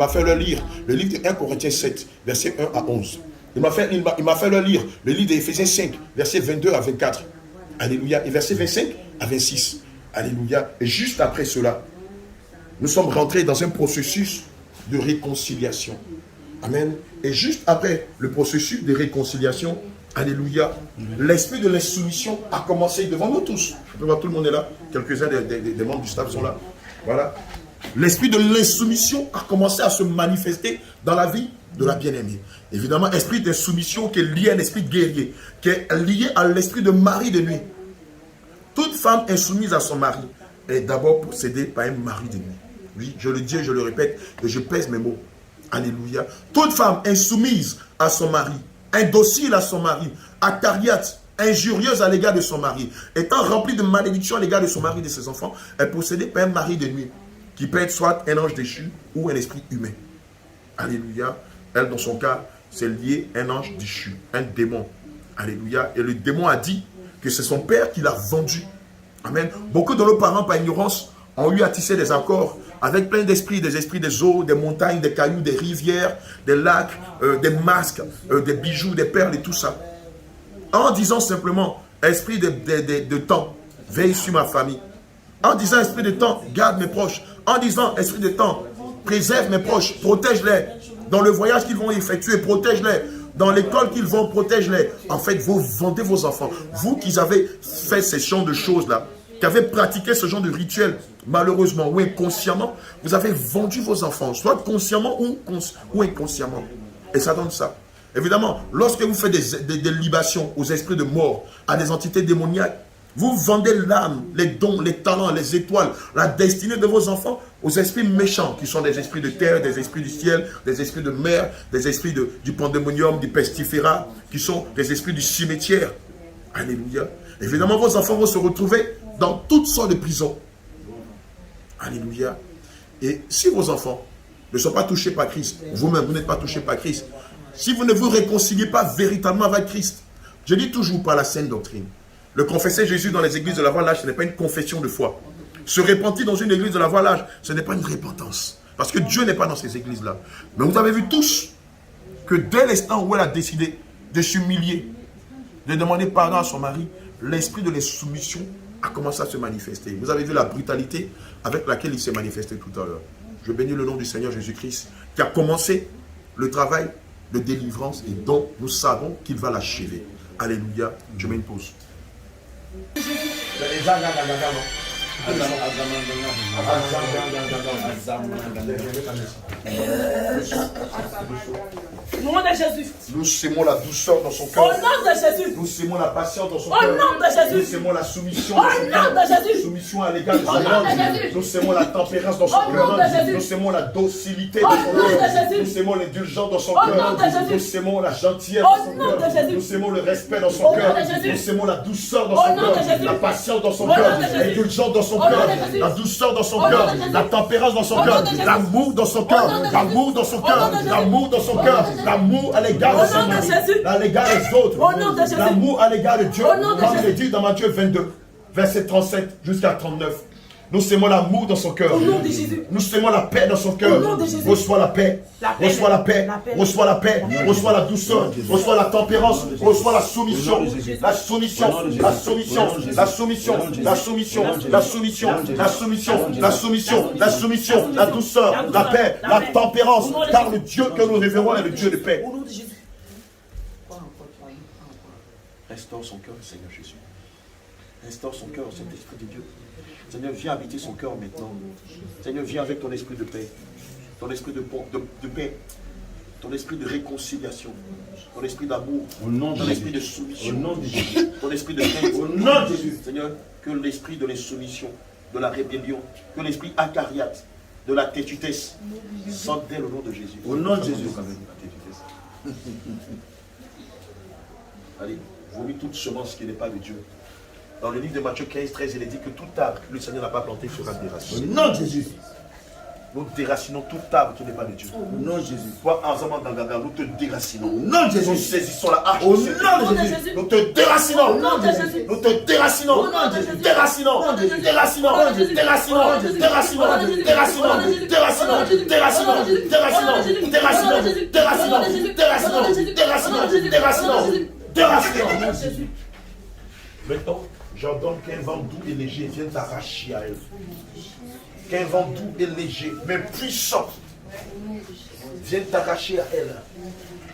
fait leur lire le livre de 1 Corinthiens 7, versets 1 à 11. Il m'a fait leur lire le livre d'Éphésiens 5, versets 22 à 24. Alléluia. Et versets 25 à 26. Alléluia. Et juste après cela, nous sommes rentrés dans un processus de réconciliation. Amen. Et juste après le processus de réconciliation, alléluia, l'esprit de l'insoumission a commencé devant nous tous. Je peux voir, tout le monde est là. Quelques-uns des membres du staff sont là. Voilà. L'esprit de l'insoumission a commencé à se manifester dans la vie de la bien-aimée. Évidemment, esprit d'insoumission qui est lié à l'esprit guerrier, qui est lié à l'esprit de mari de nuit. Toute femme insoumise à son mari est d'abord possédée par un mari de nuit. Oui, je le dis et je le répète, et je pèse mes mots. Alléluia. Toute femme insoumise à son mari, indocile à son mari, acariate, injurieuse à l'égard de son mari, étant remplie de malédictions à l'égard de son mari et de ses enfants, est possédée par un mari de nuit, qui peut être soit un ange déchu ou un esprit humain. Alléluia. Elle, dans son cas, c'est lié à un ange déchu, un démon. Alléluia. Et le démon a dit que c'est son père qui l'a vendu. Amen. Beaucoup de nos parents, par ignorance, ont eu à tisser des accords avec plein d'esprits, des esprits des eaux, des montagnes, des cailloux, des rivières, des lacs, des masques, des bijoux, des perles et tout ça. En disant simplement, esprit de temps, veille sur ma famille. En disant, esprit de temps, garde mes proches. En disant, esprit de temps, préserve mes proches, protège-les. Dans le voyage qu'ils vont effectuer, protège-les. Dans l'école qu'ils vont, protège-les. En fait, vous vendez vos enfants. Vous qui avez fait ce genre de choses-là, qui avez pratiqué ce genre de rituel, malheureusement ou inconsciemment, vous avez vendu vos enfants, soit consciemment ou inconsciemment. Et ça donne ça. Évidemment, lorsque vous faites des libations aux esprits de mort, à des entités démoniaques, vous vendez l'âme, les dons, les talents, les étoiles, la destinée de vos enfants aux esprits méchants, qui sont des esprits de terre, des esprits du ciel, des esprits de mer, des esprits du pandémonium, du pestifera, qui sont des esprits du cimetière. Alléluia. Évidemment, vos enfants vont se retrouver dans toutes sortes de prisons. Alléluia. Et si vos enfants ne sont pas touchés par Christ, vous-même, vous n'êtes pas touchés par Christ, si vous ne vous réconciliez pas véritablement avec Christ, je dis toujours par la sainte doctrine. Le confesser Jésus dans les églises de la voie large, ce n'est pas une confession de foi. Se repentir dans une église de la voie large, ce n'est pas une repentance. Parce que Dieu n'est pas dans ces églises-là. Mais vous avez vu tous que dès l'instant où elle a décidé de s'humilier, de demander pardon à son mari, l'esprit de la soumission a commencé à se manifester. Vous avez vu la brutalité avec laquelle il s'est manifesté tout à l'heure. Je bénis le nom du Seigneur Jésus-Christ qui a commencé le travail de délivrance et dont nous savons qu'il va l'achever. Alléluia. Je mets une pause. Nom de Jésus. Nous sémons la douceur dans son Au cœur. nom de Jésus. Nous sémons la patience dans son Au cœur. nom de Nous Jésus. sémons la soumission Au dans son nom cœur. de Jésus. Soumission à l'égard de son Au nom cœur. de Jésus. Nous sémons la tempérance dans son Au nom cœur. de Jésus. Nous sémons la docilité Au dans son nom de cœur. Jésus. Nous sémons l'indulgence dans son Au cœur. nom de Jésus. Nous sémons la gentillesse Au dans son nom de cœur. Jésus. Nous sémons le respect dans son Au nom cœur. de Jésus. Nous sémons la douceur dans Au son nom de cœur. Jésus. La patience dans son Au nom cœur. de Jésus. L'indulgence dans son Au nom cœur. de Jésus. La douceur dans son Au nom cœur. de Jésus. La tempérance dans son Au nom cœur. de Jésus. L'amour dans son Au cœur. nom de Jésus. L'amour dans son Au cœur. nom de Jésus. L'amour dans son Au nom cœur. de Jésus. L'amour à l'égard Au de son nom de mari. Jésus. À l'égard des autres. Au nom de Jésus. L'amour à l'égard de Dieu. Au nom de Comme il Jésus. est dit dans Matthieu 22, verset 37 jusqu'à 39. Nous sémons l'amour dans son cœur. Au nom de Jésus. Nous sémons la paix dans son cœur. Au nom de Jésus. Reçois la paix. La paix. Reçois la paix. La paix. Reçois la paix. Reçois la douceur. Reçois la tempérance. Reçois la soumission. La soumission. La soumission. La soumission. La soumission. La soumission. La soumission. La soumission. La soumission. La douceur. La paix. La tempérance. Car le Dieu que nous révérons est le Dieu de paix. Au nom de Jésus. Restaure son cœur, Seigneur Jésus. Restaure son cœur, cet esprit de Dieu. Seigneur, viens habiter son cœur maintenant. Seigneur, viens avec ton esprit de paix. Ton esprit de paix. Ton esprit de réconciliation. Ton esprit d'amour. Ton esprit de soumission. Ton esprit de paix. Au nom de Jésus. Seigneur, que l'esprit de l'insoumission, de la rébellion, que l'esprit acariate, de la tétutesse, sorte d'elle au nom de Jésus. Au nom de Jésus. Allez, vomis toute semence qui n'est pas de Dieu. Dans le livre de Matthieu 15, 13, il est dit que tout arbre que le Seigneur n'a pas planté sera déraciné. Au nom de Jésus. Nous déracinons tout arbre qui n'est pas de Dieu. Au nom de Jésus. Toi, en Zaman Gangaga, nous te déracinons. Au nom de Jésus. Nous saisissons la hache. Au nom de Jésus. Nous te déracinons. Au nom de Jésus. Nous te déracinons. Au nom de Jésus. Déracinons. Déracinons. Déracinons. Déracinons. Déracinons. Déracinons. Déracinons. Déracinons. Déracinons. Déracinons. Déracinons. Déracinons. Déracinons. Déracinons. Maintenant, j'ordonne qu'un vent doux et léger vienne t'arracher à elle. Qu'un vent doux et léger, mais puissant, vienne t'arracher à elle.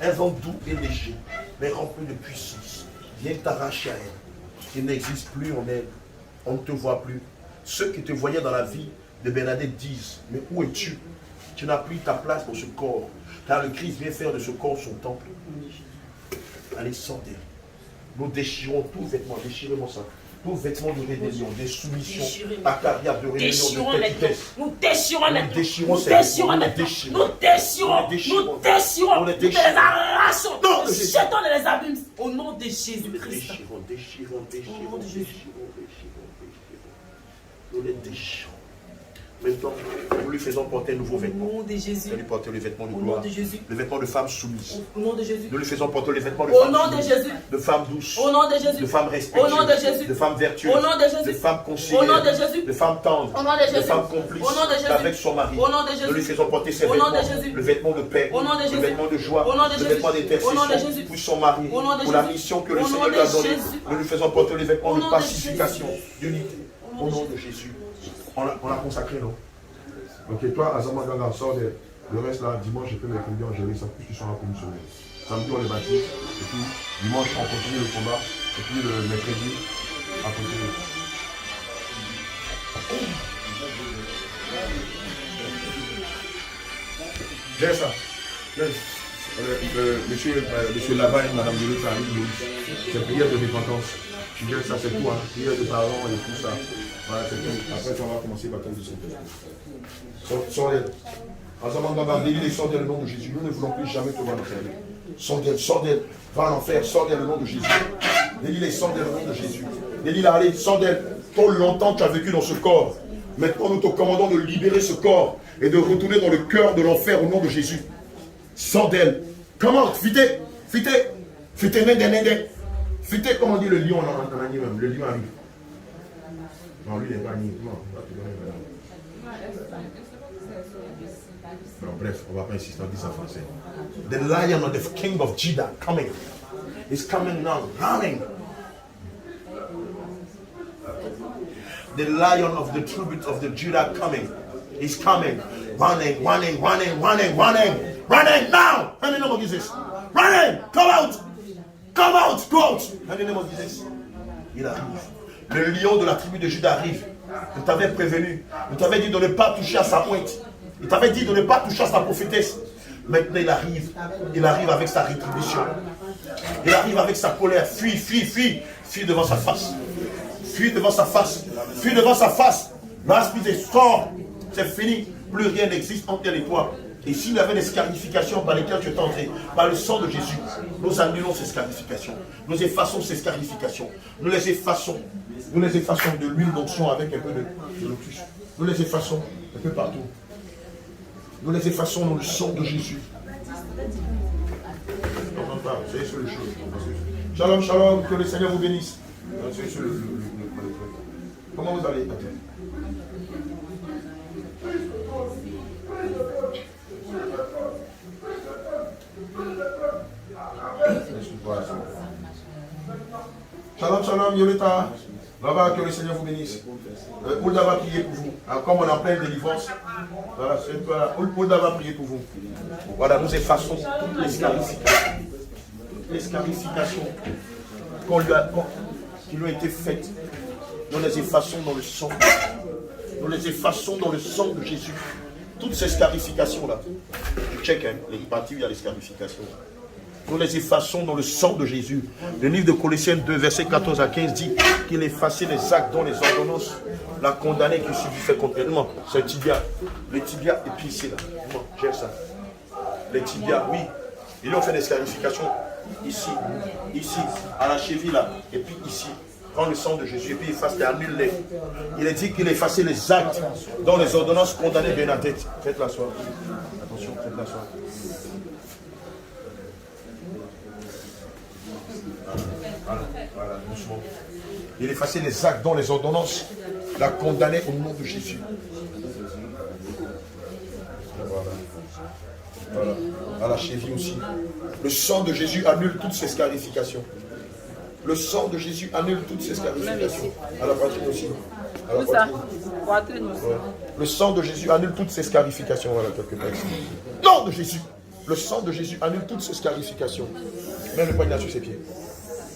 Un vent doux et léger, mais rempli de puissance, vienne t'arracher à elle. Il n'existe plus en elle. On ne te voit plus. Ceux qui te voyaient dans la vie de Bernadette disent, mais où es-tu? Tu n'as plus ta place dans ce corps, car le Christ vient faire de ce corps son temple. Allez, sortez. Nous déchirons tout vêtement, déchirez-moi ça. Tout vêtement de rébellion, de soumission, acariat, de rébellion, de tête. Nous déchirons maintenant. Nous déchirons ces déchirons vêtements, maintenant. nous déchirons. Nous déchirons. Nous déchirons. Nous déchirons. Nous les Nous les déchirons. arrachons. Non, Nous Jésus. jetons dans les abîmes. Au nom de Nous les Jésus-Christ. déchirons, déchirons, déchirons, Au nom de déchirons, Jésus. déchirons. Nous les déchirons. Maintenant, nous lui faisons porter un nouveau Au vêtement. nom de Jésus. Nous lui portons le vêtement de Au nom gloire, de Jésus. le vêtement de femme soumise. Au nom de Jésus. Nous lui faisons porter les vêtements de Au femme nom de soumise, Jésus. de femme douce, Au nom de Jésus. de femme respectueuse, Au nom de Jésus. de femme vertueuse, Au nom de Jésus. de femme Au conseillère, nom de Jésus. de femme tendre, Au nom de de Jésus. femme complice, Au nom de Jésus. avec son mari. Au nom de Jésus. Nous lui faisons porter ses Au nom de vêtements, Jésus. le vêtement de paix, Au nom de le Jésus. vêtement de joie, Au nom de le Jésus. vêtement Au nom de d'intercession Jésus. pour son mari, Au nom de pour la Jésus. mission que Au le nom Seigneur de lui a donnée. Jésus. Nous lui faisons porter les vêtements Au de nom de pacification, Jésus. d'unité. Au nom de Jésus. On l'a consacré, non? Ok, toi, Azama Ganga, sors le reste là, dimanche et puis mercredi, on gère ça, plus tu seras pour une semaine. Samedi, on les baptise, et puis dimanche, on continue le combat, et puis le mercredi, on continue. Viens ça. Viens. Monsieur Lavagne, Madame Delis, c'est prière de repentance. Tu viens ça, c'est tout, hein. Prière de parents et tout ça. Voilà, c'est tout. Après, on va commencer par baptême de Saint-Esprit. Sors d'elle. Azamangaba, délie, sors d'elle le nom de Jésus. Nous ne voulons plus jamais te voir en enfer. Sors d'elle. Va en enfer, sors d'elle le nom de Jésus. Délie, sors d'elle le nom de Jésus. Délie, allez, sors d'elle. Trop longtemps tu as vécu dans ce corps. Maintenant, nous te commandons de libérer ce corps et de retourner dans le cœur de l'enfer au nom de Jésus. Sors d'elle. Comment? Fite, nende. Fite, comment on dit le lion en anime même? Le lion arrive. Non, lui, il n'est pas ni. Non, bon, bref, on ne va pas insister, on dit ça en français. The lion of the king of Judah coming. Is coming now. Running. The lion of the tribute of the Judah coming. Is coming. Running now. In the name of Jesus. Running. Come out. Go out. In the name of Jesus. Il arrive. Le lion de la tribu de Judah arrive. Il t'avait prévenu. Il t'avait dit de ne pas toucher à sa pointe. Il t'avait dit de ne pas toucher à sa prophétesse. Maintenant, il arrive avec sa rétribution. Il arrive avec sa colère. Fuis, fuis, fuis. Fuis devant sa face. Fuis devant sa face. Fuis devant sa face. L'esprit sort. C'est fini. Plus rien n'existe entre elle et toi. Et s'il y avait des scarifications par lesquelles tu es entré, par le sang de Jésus, nous annulons ces scarifications. Nous effaçons ces scarifications. Nous les effaçons. Nous les effaçons de l'huile d'onction avec un peu de lotus. Nous les effaçons un peu partout. Nous les effaçons dans le sang de Jésus. C'est sur le chemin. Shalom, shalom, que le Seigneur vous bénisse. Comment vous allez? Shalom, shalom, Yolita. Là-bas, que le Seigneur vous bénisse. Oulda va prier pour vous. Comme on est en pleine délivrance, voilà, Oulda va prier pour vous. Voilà, nous effaçons toutes les scarifications. Les scarifications qui lui ont été faites. Nous les effaçons dans le sang. Nous les effaçons dans le sang de Jésus. Toutes ces scarifications-là. Tu check, hein, les parties où il y a les scarifications. Nous les effaçons dans le sang de Jésus. Le livre de Colossiens 2, versets 14 à 15 dit qu'il effaçait les actes dont les ordonnances la condamnée qui subissait complètement. C'est le tibia. Le tibia et puis ici là. Moi, j'ai ça. Les tibias, oui. Ils lui ont fait des scarifications ici, ici, à la cheville là, et puis ici. Prends le sang de Jésus et puis efface et annule-les. Il est dit qu'il effaçait les actes dont les ordonnances condamnées bien la tête. Faites-la soir. Attention, faites-la soir. Voilà, doucement. Il effaçait les actes dont les ordonnances la condamnaient au nom de Jésus. Voilà. À la cheville aussi. Le sang de Jésus annule toutes ces scarifications. Le sang de Jésus annule toutes ces scarifications. À la poitrine aussi. À la poitrine aussi. Ouais. Le sang de Jésus annule toutes ces scarifications. Voilà, quelque part. Nom de Jésus. Le sang de Jésus annule toutes ces scarifications. Mets le poignet sur ses pieds.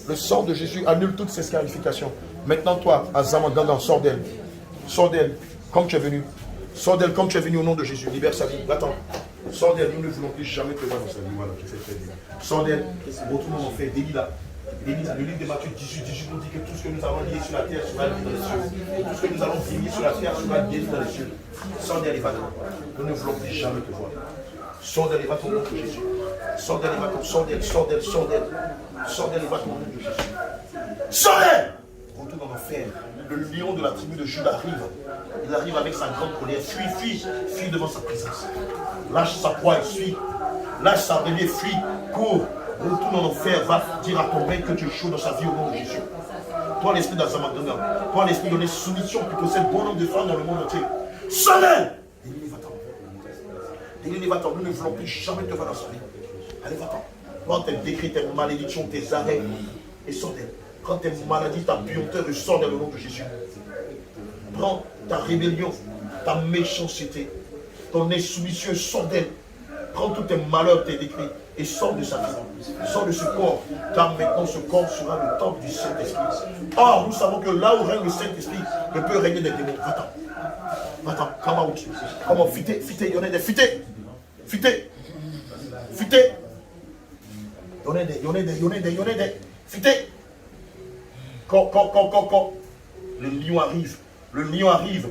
Le sang de Jésus annule toutes ces scarifications. Maintenant, toi, Azamaganda, sors d'elle. Sors d'elle, comme tu es venu. Sors d'elle comme tu es venu au nom de Jésus. Libère sa vie. Attends. Sors d'elle. Nous ne voulons plus jamais te voir dans sa vie. Voilà, tu fais très bien. Sors d'elle. Retourne en fait. Délie là. Délie là. Le livre de Matthieu 18 nous dit que tout ce que nous avons lié sur la terre sera lié dans les cieux. Et tout ce que nous allons lier sur la terre sera lié dans les cieux. Sors d'elle et va-t'en. Nous ne voulons plus jamais te voir. Sors d'elle et va-t'en au nom de Jésus. Sors d'elle et va-t'en. Sors d'elle. Sors d'elle. Sors d'elle. Sors d'elle et va-t'en au nom de Jésus. Sors d'elle. Retourne en enfer. Le lion de la tribu de Juda arrive. Il arrive avec sa grande colère. Fuis, fuis, fuis devant sa présence. Lâche sa proie et fuis. Lâche sa bélier, fuis, cours. Retourne en enfer, va dire à ton maître que tu es chaud dans sa vie au nom de Jésus. Toi, l'esprit d'Azamadona, toi, l'esprit de soumission qui possède bon nombre de femmes dans le monde entier. Sors-les. Délie, va-t'en. Nous ne voulons plus jamais te voir dans sa vie. Allez, va-t'en. Prends tes décrets, tes malédictions, tes arrêts et sors d'elle. Prends tes maladies, ta puanteur et sors dans le nom de Jésus. Prends ta rébellion, ta méchanceté, ton insoumission, sors d'elle. Prends tous tes malheurs, tes décrets et sors de sa vie. Sors de ce corps, car maintenant ce corps sera le temple du Saint-Esprit. Or, nous savons que là où règne le Saint-Esprit, ne peut régner des démons. Va-t'en. Va-t'en. Comment fité, il y en a des fités. Fité. Fité. Il y en a des fités. Quand le lion arrive, le lion arrive,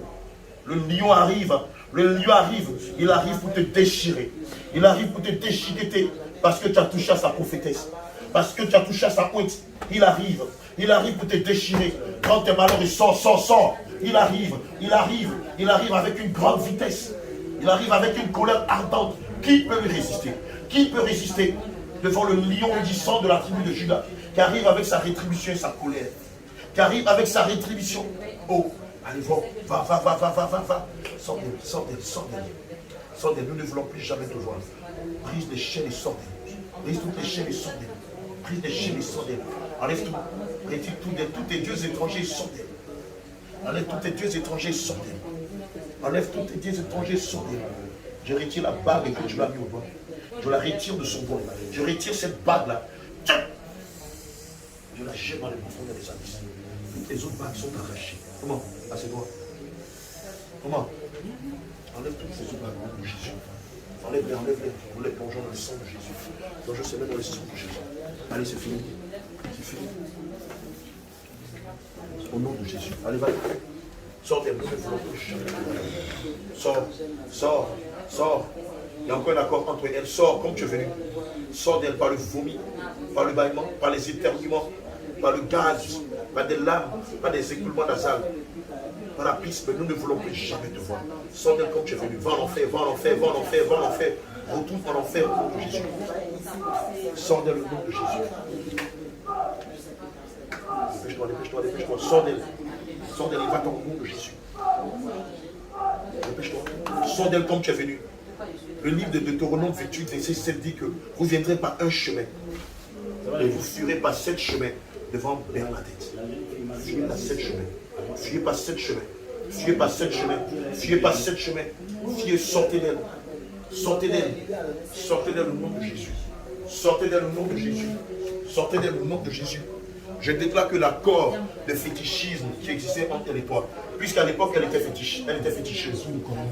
le lion arrive, le lion arrive, il arrive pour te déchirer. Il arrive pour te déchirer parce que tu as touché à sa prophétesse, parce que tu as touché à sa pointe. Il arrive pour te déchirer. Quand tes malheurs, sort. Il arrive avec une grande vitesse. Il arrive avec une colère ardente. Qui peut lui résister? Qui peut résister devant le lion rugissant de la tribu de Juda, qui arrive avec sa rétribution et sa colère? Qui arrive avec sa rétribution. Oh, allez, va. Sors d'elle. Nous ne voulons plus jamais te voir. Brise les chaînes et sors d'elle. Brise toutes les chaînes et sors d'elle. Brise les chaînes et sors d'elle. Enlève tout. Retire tous tes dieux étrangers et sors d'elle. Enlève tous tes dieux étrangers et sors d'elle. Enlève tous tes dieux étrangers et sors d'elle. Je retire la bague que tu l'as mis au doigt. Je la retire de son doigt. Je retire cette bague-là. Je la jette dans les profondeurs des abysses. Toutes les autres bagues sont arrachées. Comment? Assieds-toi. Comment? Enlève toutes ces eaux dans le nom de Jésus. Enlève-les, enlève-les. Nous les plongeons dans le sang de Jésus. Plongeons ces mains dans le sang de Jésus. Allez, c'est fini. C'est fini. Au nom de Jésus. Allez, va. Sors des mains de Sors, sors, sors. Il y a encore un accord entre elles. Sors comme tu es venu. Sors d'elle par le vomi, par le bâillement, par les éternuements, par le gaz, par des larmes, par des écoulements nasales, par la piste. Mais nous ne voulons plus jamais te voir. Sors d'elle comme tu es venu. Va en enfer, va en enfer, va en enfer, va en enfer. Retourne en enfer au nom de Jésus. Sors d'elle au nom de Jésus. Dépêche-toi, dépêche-toi, dépêche-toi. Sors d'elle. Sors d'elle et va-t'en au nom de Jésus. Dépêche-toi. Sors d'elle comme tu es venu. Le livre de Deutéronome 28, verset 7 dit que vous viendrez par un chemin et vous fuirez par 7 chemins devant Bernadette. Fuyez par 7 chemins. Fuyez par 7 chemins. Fuyez par 7 chemins. Fuyez par 7 chemins. Fuyez, sortez d'elle. Sortez d'elle. Sortez d'elle au nom de Jésus. Sortez d'elle au nom de Jésus. Sortez d'elle au nom de Jésus. Je déclare que l'accord de fétichisme qui existait entre elle et toi, puisqu'à l'époque elle était féticheuse.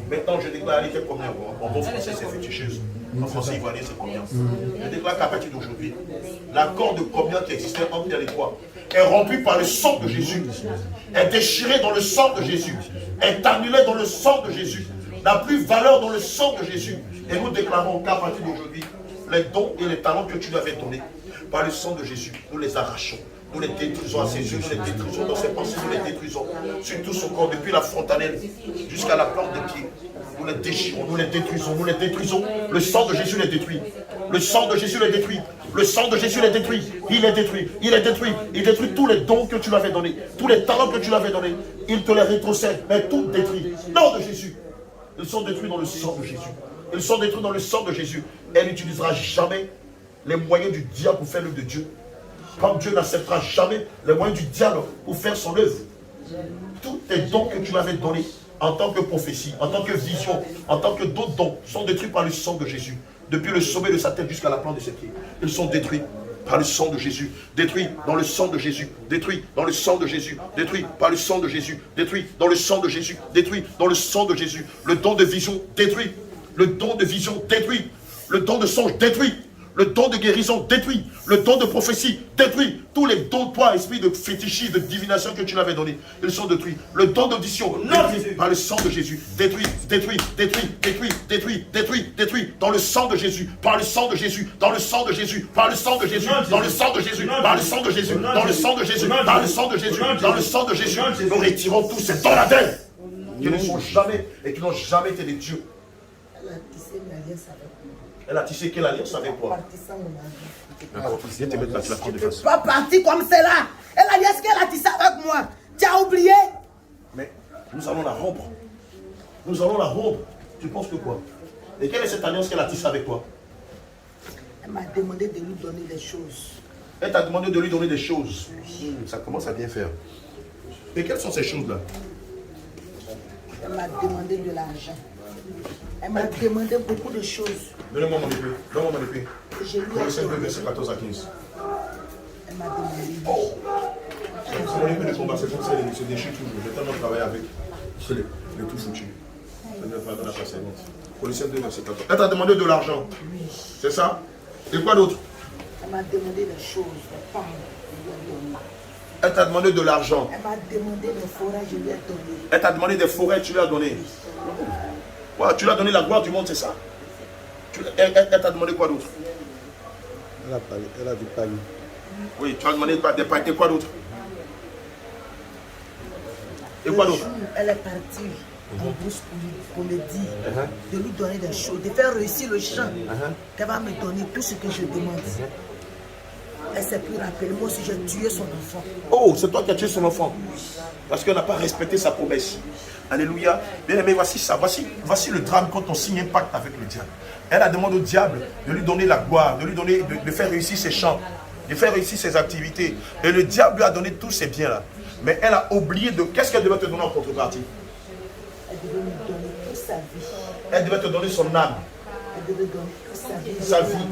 Maintenant je déclare elle était combien? En bon français c'est féticheuse. En français ivoirien c'est combien? Je déclare qu'à partir d'aujourd'hui, l'accord de communion qui existait entre elle et toi est rompu par le sang de Jésus, est déchiré dans le sang de Jésus, est annulé dans le sang de Jésus, n'a plus valeur dans le sang de Jésus. Et nous déclarons qu'à partir d'aujourd'hui, les dons et les talents que tu lui avais donnés, par le sang de Jésus, nous les arrachons. Nous les détruisons à ses yeux, nous les détruisons dans ses pensées, nous les détruisons sur tout son corps, depuis la fontanelle jusqu'à la plante des pieds. Nous les déchirons, nous les détruisons, nous les détruisons. Le sang de Jésus les détruit. Le sang de Jésus les détruit. Le sang de Jésus les détruit. Il les détruit. Il les détruit. Il détruit tous les dons que tu lui avais donnés, tous les talents que tu lui avais donnés. Il te les rétrocède, mais tout détruit. Nom de Jésus. Ils sont détruits dans le sang de Jésus. Ils sont détruits dans le sang de Jésus. Elle n'utilisera jamais les moyens du diable pour faire l'œuvre de Dieu. Comme Dieu n'acceptera jamais les moyens du diable pour faire son œuvre. Tous tes dons que tu m'avais donnés en tant que prophétie, en tant que vision, en tant que d'autres dons, sont détruits par le sang de Jésus. Depuis le sommet de sa tête jusqu'à la plante de ses pieds. Ils sont détruits par le sang de Jésus. Détruits dans le sang de Jésus. Détruits dans le sang de Jésus. Détruits par le sang de Jésus. Détruits dans le sang de Jésus. Détruits dans le sang de Jésus. Le don de vision détruit. Le don de vision détruit. Le don de songe détruit. Le don de guérison détruit. Le don de prophétie détruit. Tous les dons, toi, esprit de fétichisme, de divination que tu l'avais donné, ils sont détruits. Le don d'audition détruit par le sang de Jésus. Détruit, détruit, détruit, détruit, détruit, détruit, détruit. Dans le sang de Jésus, par le sang de Jésus, dans le sang de Jésus, par le sang de Jésus, dans le sang de Jésus, par le sang de Jésus, dans le sang de Jésus, par le sang de Jésus, dans le sang de Jésus. Nous retirons tous ces dons là d'elle qui ne sont jamais et qui n'ont jamais été des dieux. Elle a tissé quelle alliance avec toi? D'accord, viens te mettre là, tu vas prendre de face. Pas parti comme celle-là. Et l'alliance qu'elle a tissé avec moi, tu as oublié? Mais nous allons la rompre. Nous allons la rompre. Tu penses que quoi? Et quelle est cette alliance qu'elle a tissée avec toi? Elle m'a demandé de lui donner des choses. Elle t'a demandé de lui donner des choses. Ça commence à bien faire. Et quelles sont ces choses-là? Elle m'a demandé de l'argent. Elle m'a demandé beaucoup de choses. Donnez-moi mon épée. Donne-moi mon épée. Je lui ai Colossiens 2, donné. verset 14 à 15. Elle m'a demandé. C'est mon épée de combat, c'est comme ça, il se déchire toujours. J'ai tellement travaillé avec. Je l'ai tout foutu. Je ne vais pas dans la précédente. Colossiens 2, verset 14. Elle t'a demandé de l'argent. C'est ça? Et quoi d'autre? Elle m'a demandé des choses, des femmes. Je lui ai donné. Elle t'a demandé de l'argent. Elle m'a demandé des forêts, je lui ai donné. Elle t'a demandé des forêts, tu lui as donné. Ouais, tu lui as donné la gloire du monde, c'est ça? Elle t'a demandé quoi d'autre? Elle a vu Paris. Oui, tu as demandé quoi, des paquets, quoi d'autre? Et quoi d'autre? Elle est partie en brousse pour me dire de lui donner des choses, de faire réussir le champ, qu'elle va me donner tout ce que je demande. Elle s'est plus rappelée, moi aussi j'ai tué son enfant. Oh, c'est toi qui as tué son enfant. Parce qu'elle n'a pas respecté sa promesse. Alléluia. Bien aimé, voici ça. Voici le drame quand on signe un pacte avec le diable. Elle a demandé au diable de lui donner la gloire, de lui donner, de faire réussir ses champs, de faire réussir ses activités. Et le diable lui a donné tous ces biens-là. Mais elle a oublié de... Qu'est-ce qu'elle devait te donner en contrepartie? Elle devait me donner toute sa vie. Elle devait te donner son âme. Elle devait donner toute sa vie. Sa vie.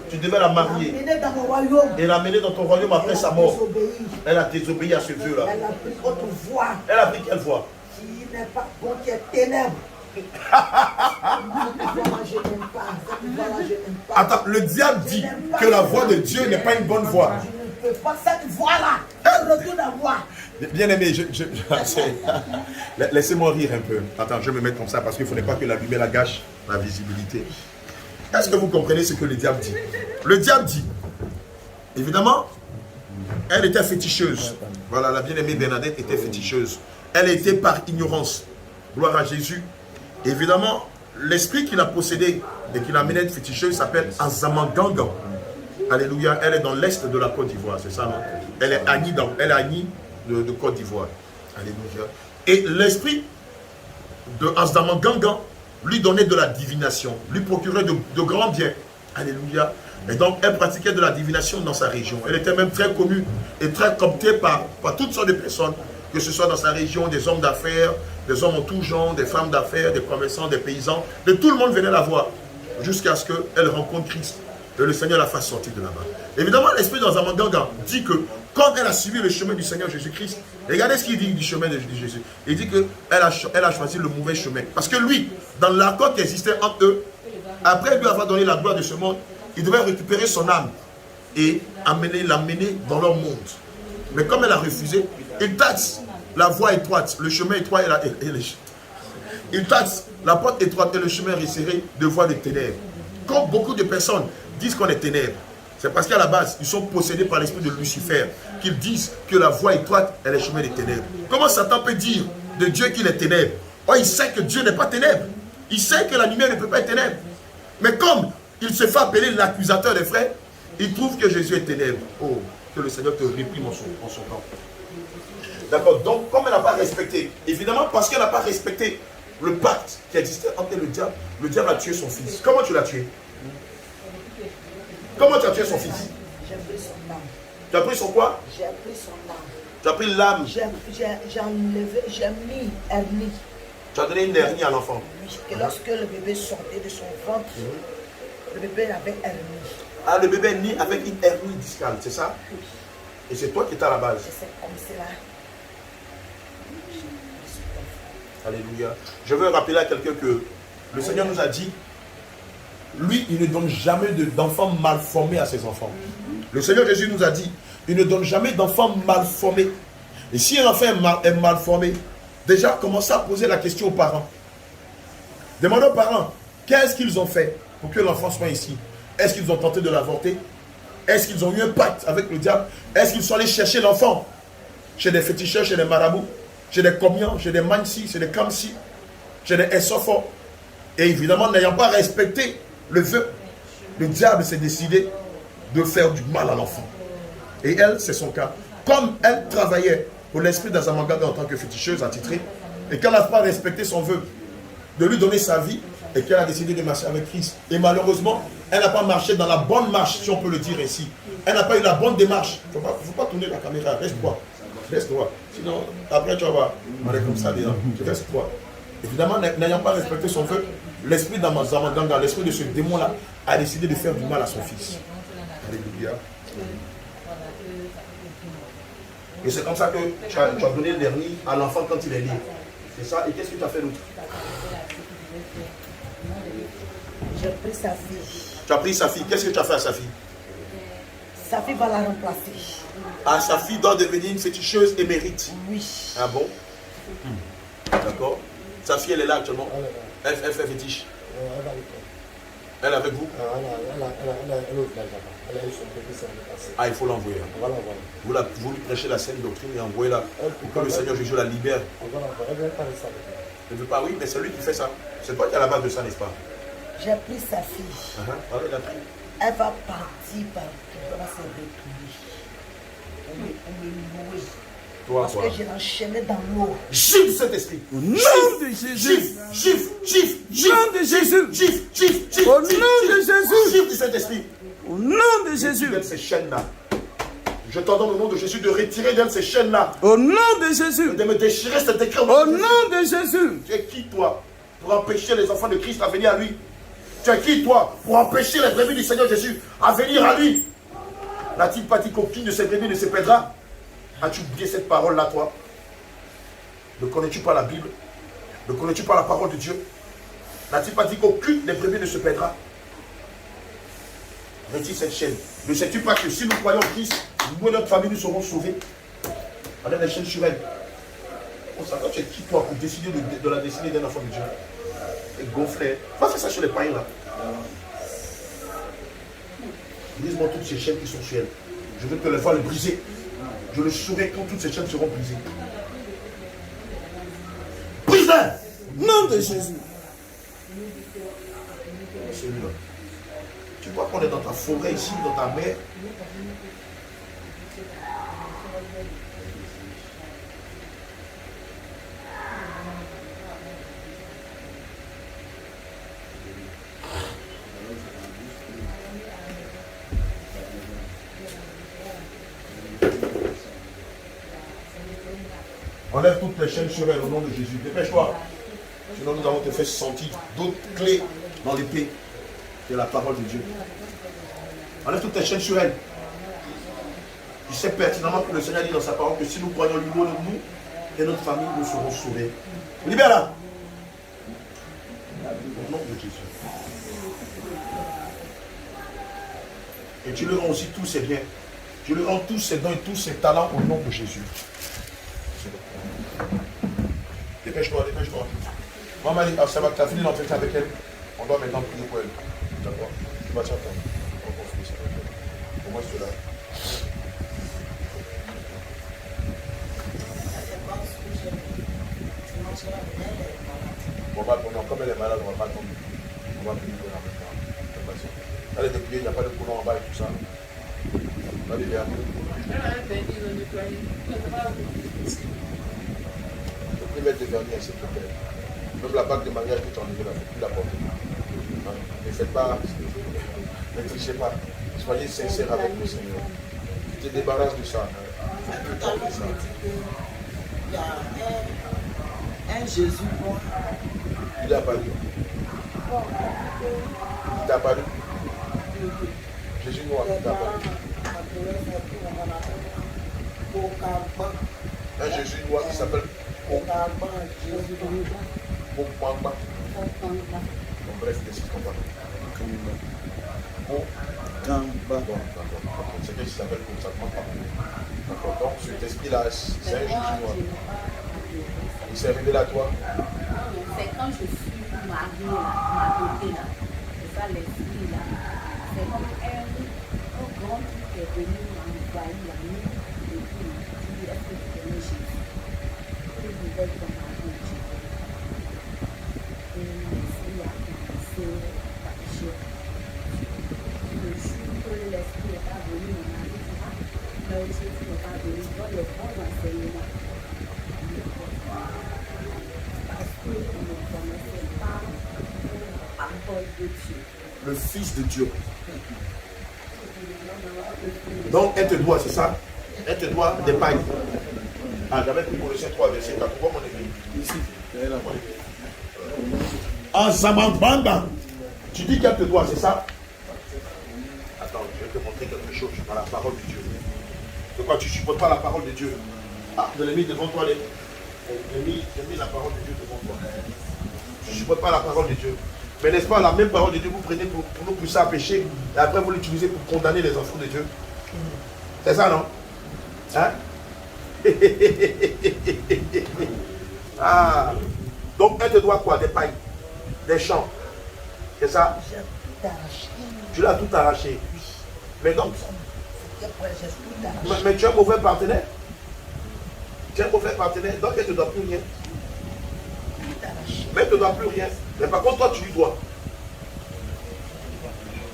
Tu devais la marier. L'amener dans mon royaume. Et l'amener dans ton royaume après sa mort. Désobéi. Elle a désobéi à ce vœu-là. Elle a pris autre voie. Elle a pris quelle voie? Qui n'est pas bon, qui est ténèbre. Voilà, je n'aime pas. Voilà, je n'aime pas. Attends, le diable dit que la voix de Dieu n'est pas une bonne voix. Je ne peux pas cette voix-là. Elle retourne à moi. Bien aimé, laissez-moi rire un peu. Attends, je vais me mettre comme ça parce qu'il ne faudrait pas que la lumière gâche la visibilité. Est-ce que vous comprenez ce que le diable dit? Le diable dit, évidemment, elle était féticheuse. Voilà, la bien-aimée Bernadette était féticheuse. Elle était par ignorance. Gloire à Jésus. Évidemment, l'esprit qui l'a possédée et qui l'a amenée à être féticheuse s'appelle Azamanganga. Alléluia. Elle est dans l'est de la Côte d'Ivoire, c'est ça, non? Elle est Agni de Côte d'Ivoire. Alléluia. Et l'esprit de Azamanganga lui donnait de la divination, lui procurait de grands biens. Alléluia. Et donc, elle pratiquait de la divination dans sa région. Elle était même très connue et très comptée par toutes sortes de personnes, que ce soit dans sa région, des hommes d'affaires, des hommes en tout genre, des femmes d'affaires, des commerçants, des paysans. De tout le monde venait la voir jusqu'à ce qu'elle rencontre Christ. Et le Seigneur la fasse sortir de là-bas. Évidemment, l'esprit dans Zamanganga dit que quand elle a suivi le chemin du Seigneur Jésus-Christ, regardez ce qu'il dit du chemin de Jésus. Il dit qu'elle a choisi le mauvais chemin. Parce que lui, dans l'accord qui existait entre eux, après lui avoir donné la gloire de ce monde, il devait récupérer son âme et l'amener dans leur monde. Mais comme elle a refusé, il taxe la voie étroite, le chemin étroit il taxe la porte étroite et le chemin resserré de voies de ténèbres. Quand beaucoup de personnes disent qu'on est ténèbres, c'est parce qu'à la base, ils sont possédés par l'esprit de Lucifer, qu'ils disent que la voie étroite est le chemin des ténèbres. Comment Satan peut dire de Dieu qu'il est ténèbre? Oh, il sait que Dieu n'est pas ténèbre. Il sait que la lumière ne peut pas être ténèbre. Mais comme il se fait appeler l'accusateur des frères, il trouve que Jésus est ténèbre. Oh, que le Seigneur te réprime en son temps. D'accord, donc comme elle n'a pas respecté, évidemment parce qu'elle n'a pas respecté le pacte qui existait entre le diable a tué son fils. Comment tu l'as tué? Comment tu as tué son fils? J'ai pris son âme. Tu as pris son quoi? J'ai pris son âme. Tu as pris l'âme. J'ai enlevé, j'ai mis hernie. Tu as donné une hernie à l'enfant. Et lorsque le bébé sortait de son ventre, le bébé avait hernie. Ah, le bébé est né avec une hernie discale, c'est ça? Et c'est toi qui étais à la base. Et c'est comme cela. Alléluia. Je veux rappeler à quelqu'un que le Seigneur nous a dit, lui, il ne donne jamais d'enfants mal formés à ses enfants. Le Seigneur Jésus nous a dit, il ne donne jamais d'enfants mal formés. Et si un enfant est mal formé, déjà commencez à poser la question aux parents. Demandez aux parents, qu'est-ce qu'ils ont fait pour que l'enfant soit ici? Est-ce qu'ils ont tenté de l'avorter? Est-ce qu'ils ont eu un pacte avec le diable? Est-ce qu'ils sont allés chercher l'enfant chez des féticheurs, chez des marabouts, chez des comians, chez des mansi, chez des kamsi, chez des essophos? Et évidemment, n'ayant pas respecté le vœu, le diable s'est décidé de faire du mal à l'enfant. Et elle, c'est son cas. Comme elle travaillait pour l'esprit d'Azamanganga en tant que féticheuse attitrée, et qu'elle n'a pas respecté son vœu de lui donner sa vie, et qu'elle a décidé de marcher avec Christ. Et malheureusement, elle n'a pas marché dans la bonne marche, si on peut le dire ainsi. Elle n'a pas eu la bonne démarche. Il ne faut pas tourner la caméra, reste-toi. Reste-toi. Sinon, après tu vas voir. On est comme ça, reste-toi. Évidemment, n'ayant pas respecté son vœu, l'esprit d'Azamanganga, l'esprit de ce démon-là, a décidé de faire du mal à son fils. Alléluia. Et c'est comme ça que tu as donné l'hernie à l'enfant quand il est né. C'est ça. Et qu'est-ce que tu as fait d'autre? J'ai pris sa fille. Tu as pris sa fille. Qu'est-ce que tu as fait à sa fille? Sa fille va la remplacer. Ah, sa fille doit devenir une féticheuse émérite. Oui. Ah bon? D'accord. Sa fille, elle est là actuellement. Elle fait fétiche. Elle est avec vous? Ah, il faut l'envoyer. Vous lui prêchez la saine doctrine et envoyez-la pour que le Seigneur Jésus la libère. Elle ne veut pas, oui, mais c'est lui qui fait ça. C'est toi qui es à la base de ça, n'est-ce pas? J'ai pris sa fille. Elle va partir par elle va se retourner. On me louer. Parce que je l'enchaînais dans l'eau. Gifle cet esprit. Au nom de Jésus. Gifle. Au nom de Jésus. Gifle. Au nom de Jésus. Gifle cet esprit. Au nom de Jésus. Donne ces chaînes-là. Je t'ordonne au nom de Jésus de retirer d'elle ces chaînes-là. Au nom de Jésus. De me déchirer cet écrit. Au nom de Jésus. Tu es qui, toi, pour empêcher les enfants de Christ à venir à lui? Tu es qui, toi, pour empêcher les brebis du Seigneur Jésus à venir à lui? N'a-t-il pas dit qu'aucune de ces brebis ne se perdra? As-tu oublié cette parole-là, toi? Ne connais-tu pas la Bible? Ne connais-tu pas la parole de Dieu? N'a-t-il pas dit qu'aucune des brebis ne se perdra? Retire cette chaîne. Ne sais-tu pas que si nous croyons en Christ, nous et notre famille, nous serons sauvés? On a des chaînes sur elle. On s'attend, tu es qui toi pour décider de la destinée d'un enfant de Dieu? Et gonflé. Va faire ça sur les païens là. Brise-moi toutes ces chaînes qui sont sur elle. Je veux te les voir les briser. Je le saurai quand toutes ces chaînes seront brisées. Brise-les! Nom de Jésus. Celui-là. Tu vois qu'on est dans ta forêt ici, dans ta mer. Enlève toutes les chaînes sur elle au nom de Jésus. Dépêche-toi. Sinon nous allons te faire sentir d'autres clés dans l'épée de la parole de Dieu. Enlève toutes les chaînes sur elle. Tu sais pertinemment que le Seigneur dit dans sa parole que si nous croyons lui, nous et notre famille, nous serons sauvés. Libère-la. Au nom de Jésus. Et tu lui rends aussi tous ses biens. Tu lui rends tous ses dons et tous ses talents au nom de Jésus. Dépêche-toi, dépêche-toi. Maman, ça va, tu as fini l'entretien avec elle. On doit maintenant prier pour elle. D'accord? Tu vas t'attendre. On confie ça. Pour moi, c'est là. On va attendre. Comme elle est malade, on va pas attendre. On va prier pour elle en même temps. Allez, de prier, il n'y a pas de coulon en bas et tout ça. Allez, viens. Le mettre de vernis, s'il te plaît. Même la bague de mariage que tu as enlevée là, il ne faut plus la porter. Ne faites pas, ne trichez pas. Soyez sincères avec le Seigneur. Tu te débarrasses de ça. Tout à l'heure, je me dis qu'il y a un Jésus noir. Il est apparu. Il t'a apparu. Jésus noir, il t'a apparu. Un Jésus noir qui s'appelle Okamba. Donc bref, qu'est-ce qu'on parle? C'est qu'il s'appelle comme ça. D'accord. Donc cet esprit-là, c'est un Jésus noir. Il s'est révélé à toi. C'est quand je suis mariée là, ma côté là. C'est ça l'esprit là. C'est comme un grand truc qui est venu m'envahir la nuit. Et puis il m'a dit, est-ce que tu connais Jésus? Et vous êtes dans ma vie. Et l'esprit a commencé à partir. Le jour que l'esprit n'est pas venu, mon mari dira, mais Jésus n'est pas venu dans les bons enseignements. Parce qu'on ne connaissait pas la parole de Dieu. Le Fils de Dieu. Donc, elle te doit, c'est ça? Elle te doit des pailles. Ah, j'avais pris Colossiens 3, verset 4. Pourquoi mon église? Ici, elle est là. En Zamambanda, tu dis qu'elle te doit, c'est ça? Attends, je vais te montrer quelque chose dans la parole de Dieu. De quoi tu ne supportes pas la parole de Dieu? Ah, je l'ai mis devant toi. J'ai mis la parole de Dieu devant toi. Tu ne supportes pas la parole de Dieu. Mais n'est-ce pas la même parole de Dieu, vous prenez pour nous pousser à pécher et après vous l'utilisez pour condamner les enfants de Dieu? C'est ça, non? Hein? Ah. Donc elle te doit quoi? Des pailles, des champs. C'est ça? Tu l'as tout arraché. Mais donc, mais tu es un mauvais partenaire. Tu es un mauvais partenaire, donc elle ne te doit plus rien. Mais elle ne te doit plus rien. Mais par contre, toi, tu lui dois.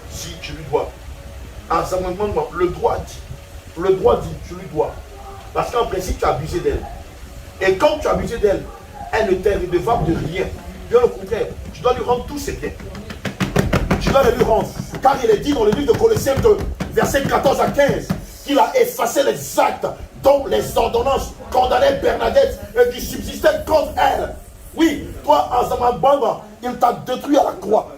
Si, tu lui dois. En ce moment, le droit dit, tu lui dois. Parce qu'en principe, tu as abusé d'elle. Et quand tu as abusé d'elle, elle ne t'est redevable de rien. Bien au contraire, tu dois lui rendre tous ses biens. Tu dois les lui rendre. Car il est dit dans le livre de Colossiens 2, versets 14 à 15, qu'il a effacé les actes dont les ordonnances condamnaient Bernadette et qui subsistaient contre elle. Oui, toi, en Zamambanda, il t'a détruit à la croix.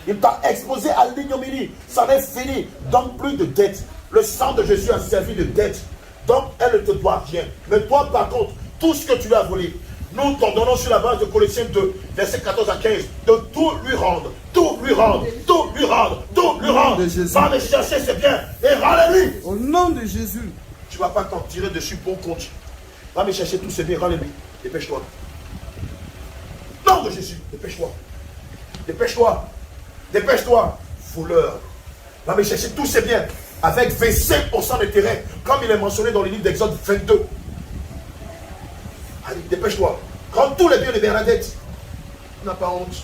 Il t'a exposé à l'ignominie. Ça n'est fini. Donc plus de dettes. Le sang de Jésus a servi de dette. Donc elle ne te doit rien. Mais toi, par contre, tout ce que tu lui as volé, Nous t'ordonnons sur la base de Colossiens 2, versets 14 à 15, de tout lui rendre, tout lui rendre, tout lui rendre, tout lui rendre. Va me chercher ses biens et rends-les-lui. Au nom de Jésus. Tu ne vas pas t'en tirer dessus bon compte. Va me chercher tous ses biens, rends-les-lui. Dépêche-toi. Nom de Jésus, dépêche-toi. Dépêche-toi. Dépêche-toi. Voleur. Va me chercher tous ses biens avec 25% de terrain, comme il est mentionné dans le livre d'Exode 22. Allez, dépêche-toi. Rends tous les biens de Bernadette. Tu n'as pas honte.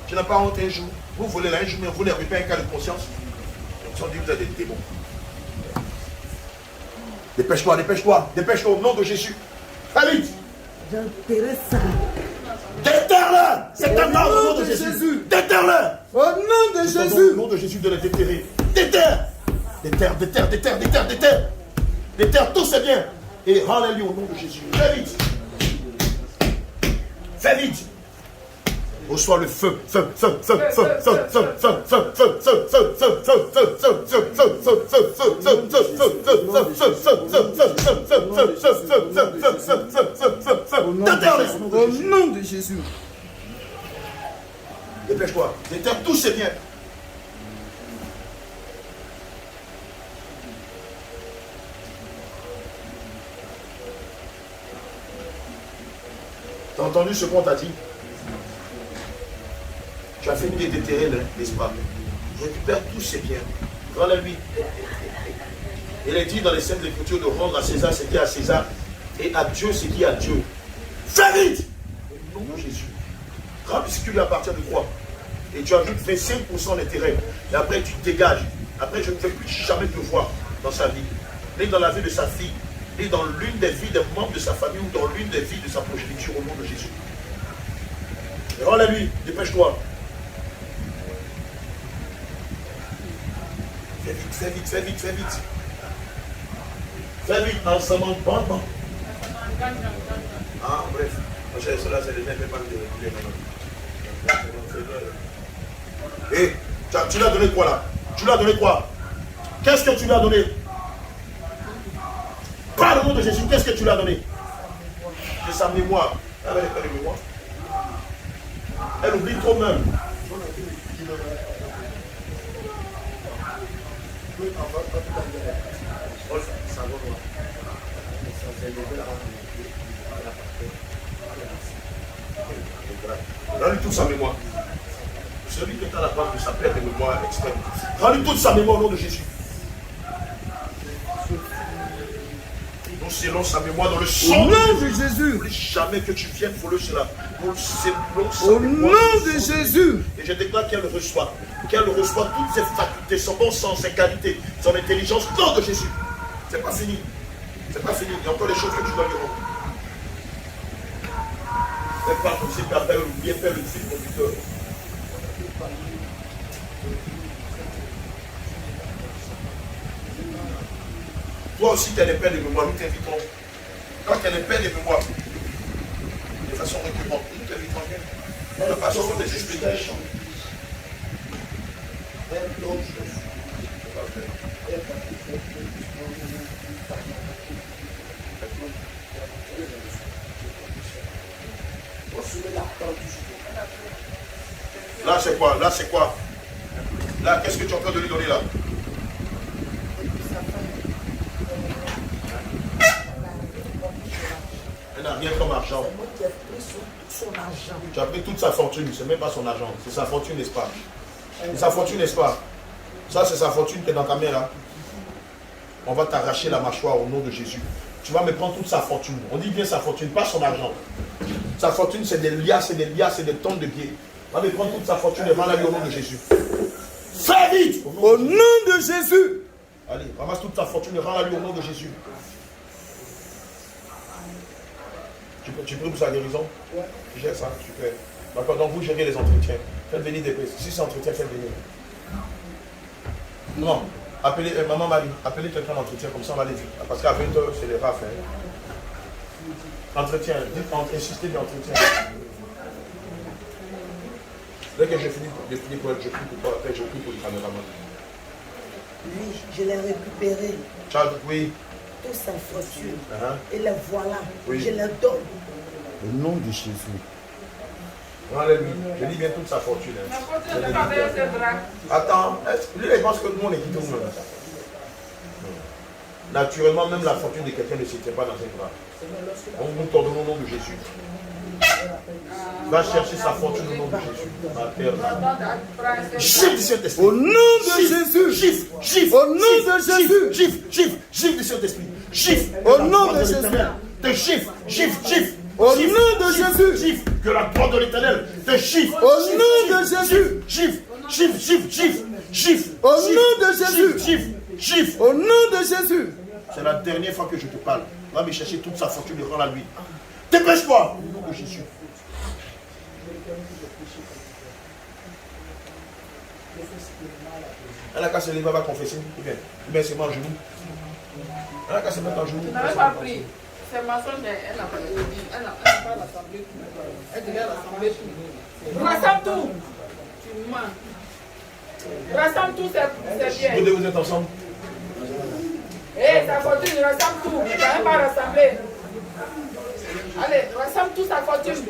Tu n'as pas honte un jour. Vous volez là un jour, mais vous n'avez pas un cas de conscience. Ils ont dit que vous êtes des démons. Dépêche-toi, dépêche-toi, dépêche-toi au nom de Jésus. Fais vite. J'enterrai ça. Déterre-le. C'est un ordre au nom de Jésus. Déterre-le. Au nom de Jésus. Au nom de Jésus de le déterrer. Déterre. Déterre, déterre, déterre, déterre, déterre. Déterre tous ces biens. Et rends-les-lui au nom de Jésus. Fais vite. Fais vite. Reçois le feu, feu, feu, feu, feu, feu, feu, feu, feu, feu, feu, feu, feu, feu, Au nom de Jésus. Dépêche-toi, déterre tous ces biens. T'as entendu ce qu'on t'a dit? Tu as fini de déterrer, n'est-ce pas? Récupère tous ces biens. Rends-les-lui. Il est dit dans les Saintes Écritures de rendre à César ce qui est à César et à Dieu ce qui est à Dieu. Fais vite! Au nom de Jésus. Remplis ce qui lui appartient de quoi? Et tu ajoutes 25% d'intérêt. Et après tu te dégages. Après je ne veux plus jamais te voir dans sa vie. Ni dans la vie de sa fille. Ni dans l'une des vies des membres de sa famille ou dans l'une des vies de sa progéniture au nom de Jésus. Et rends-les-lui. Dépêche-toi. Fais vite, fais vite, fais vite, fais vite. Fais vite, ensemble, bon. Ah, bref. Cela, c'est les mêmes de Et tu lui as donné quoi là? Tu lui as donné quoi? Qu'est-ce que tu lui as donné? Par le nom de Jésus, qu'est-ce que tu lui as donné? C'est sa mémoire. Elle n'avait pas de mémoire. Elle oublie trop même. Rends-lui toute sa mémoire. Celui qui est à la base de sa perte de mémoire extrême. Rends-lui toute sa mémoire au nom de Jésus. Nous scellons sa mémoire dans le sang de Jésus. Plus jamais que tu viennes voler cela. Nous scellons sa Au mémoire nom de Jésus. Et je déclare qu'elle reçoit toutes ses facultés, son bon sens, ses qualités, son intelligence, au nom de Jésus. C'est pas fini. C'est pas fini. Il y a encore des choses que tu dois lui rendre. Fais pas comme si Père oublié faire le fil conducteur. Toi aussi, tu es les pères de mémoire, nous t'invitons. Quand tu es les pères de mémoire, de façon récurrente, nous t'invitons bien. De façon des esprits d'achat. Là, c'est quoi? Là, c'est quoi? Là, qu'est-ce que tu es en train de lui donner là? Elle n'a rien comme argent. C'est moi qui ai pris son argent. Tu as pris toute sa fortune, c'est même pas son argent, c'est sa fortune, n'est-ce pas? C'est sa fortune, n'est-ce pas? Ça, c'est sa fortune qui est dans ta main là. On va t'arracher la mâchoire au nom de Jésus. Tu vas me prendre toute sa fortune. On dit bien sa fortune, pas son argent. Sa fortune, c'est des liasses, c'est des tonnes de billets. On va me prendre toute sa fortune et rends-la lui au nom de Jésus. Fais vite! Au nom de Jésus. Allez, ramasse toute ta fortune et rends-la lui au nom de Jésus. Tu pries pour sa guérison? Oui. Tu gères ça? Super. D'accord, donc vous gérez les entretiens. Faites venir des personnes. Si c'est entretien, faites venir. Non. Appelez, maman Marie, appelez quelqu'un d'entretien, comme ça on va aller vite. Parce qu'à 20h, c'est les rafs. Entretien, dites, insistez d'entretien. Dès que je finis pour elle, je prie pour toi, après je prie pour le caméraman. Oui, je l'ai récupéré. Ciao, oui. Toute sa fortune. Et la voilà. Oui. Je la donne. Au nom de Jésus. Enlève-lui. Je dis bien toute sa fortune. Attends, lui il pense que tout le monde est quitté au même. Naturellement, même la fortune de quelqu'un ne se tient pas dans ses bras. Donc nous t'ordonnons au nom de Jésus. Va chercher sa fortune au nom de Jésus. Gifle du Saint-Esprit. Au nom de Jésus. Gifle. Au nom de Jésus. Gifle du Saint-Esprit. Gifle. Au nom de Jésus. Te gifle. Au nom de Jésus. Gifle. Que la gloire de l'Éternel te gifle. Au nom de Jésus. Gifle. Au nom de Jésus. Gifle. Au nom de Jésus. C'est la dernière fois que je te parle. Va me chercher toute sa fortune et rends-la lui. Dépêche-toi. Au nom de Jésus. Elle a qu'à se lever, va confesser. Ou bien c'est moi à genoux. Elle a qu'à se mettre en genoux. Tu n'avais pas pris. C'est ma soeur, elle n'a pas dit. Elle n'a pas l'assemblée. Elle devait l'assemblée. Rassemble tout. Tu mens. Rassemble tout, c'est bien. Vous deux, vous êtes ensemble. Eh, sa fortune, rassemble tout. Tu n'avais pas rassemblé. Allez, rassemble tout sa fortune.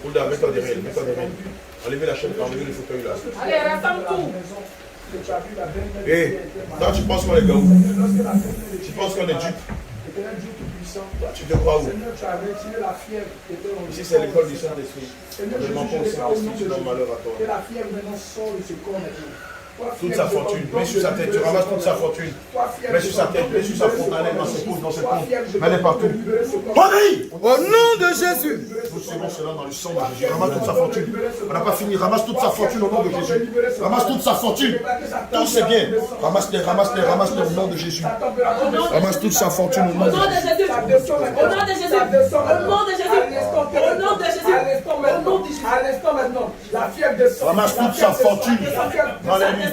Oulda, mets-toi derrière. Enlevez la chaîne, enlevez le fauteuil là. Allez, rassemble tout. Hé, toi tu penses qu'on est gars. Tu penses qu'on est dupe. Toi tu te crois où? Ici c'est l'école du Saint-Esprit. Ne mens pas au Saint-Esprit, tu donnes malheur à toi. Toute sa fortune, mets sur sa tête, tu ramasses toute sa fortune. Mets sur sa tête, mets sur sa fontaine, dans ses pouces, dans ses comptes. Mets-les partout. Marie! Au nom de Jésus. Nous serons cela dans le sang de Jésus. Ramasse toute sa fortune. On n'a pas fini. Ramasse toute sa fortune au nom de Jésus. Ramasse toute sa fortune. Tout c'est bien. Ramasse-les au nom de Jésus. Ramasse toute sa fortune au nom de Jésus. Au nom de Jésus. Au nom de Jésus. Au nom de Jésus. Au nom de Jésus. À l'instant maintenant, la fièvre descend. Ramasse toute sa fortune. Dans les nuits.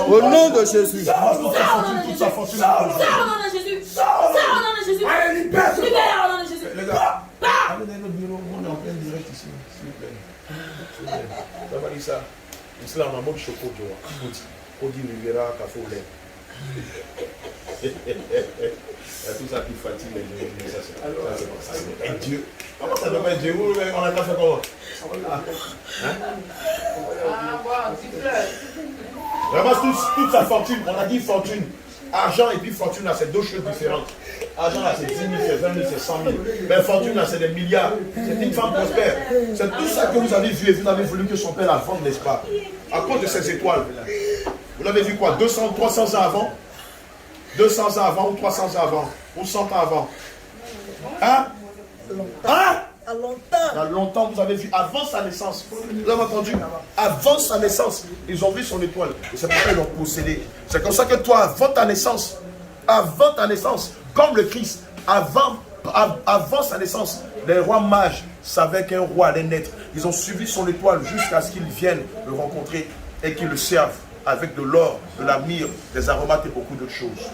Au nom de Jésus. Ramasse toute sa fortune. Sors au nom de Jésus. Sors au nom de Jésus. Allez, libère. Libère au nom de Jésus. Les gars, allez dans notre bureau. On est en plein direct ici. S'il vous plaît. Ça va dire ça. Islam, on a mot de chocolat. On dit Rivera, Cafolé. Tout ça qui fatigue les gens. Ça, c'est pas ça. Et Dieu. Comment ça doit être Dieu? On a qu'à faire comment? Ramasse toute sa fortune. On a dit fortune. Argent et puis fortune, là, c'est deux choses différentes. Argent, là, c'est 10 000, c'est 20 000, c'est 100 000. Mais fortune, là, c'est des milliards. C'est une femme prospère. C'est tout ça que vous avez vu et vous avez voulu que son père la vende, n'est-ce pas? À cause de ces étoiles. Vous l'avez vu quoi? 200, 300 ans avant? 200 ans avant ou 300 ans avant? Ou 100 ans avant? Hein? Hein? À longtemps. Il y a longtemps, vous avez vu, avant sa naissance, vous avez entendu, avant sa naissance, ils ont vu son étoile. Et c'est pourquoi ils l'ont possédé. C'est comme ça que toi, avant ta naissance, comme le Christ, avant sa naissance, les rois mages savaient qu'un roi allait naître. Ils ont suivi son étoile jusqu'à ce qu'ils viennent le rencontrer et qu'ils le servent avec de l'or, de la myrrhe, des aromates et beaucoup d'autres choses.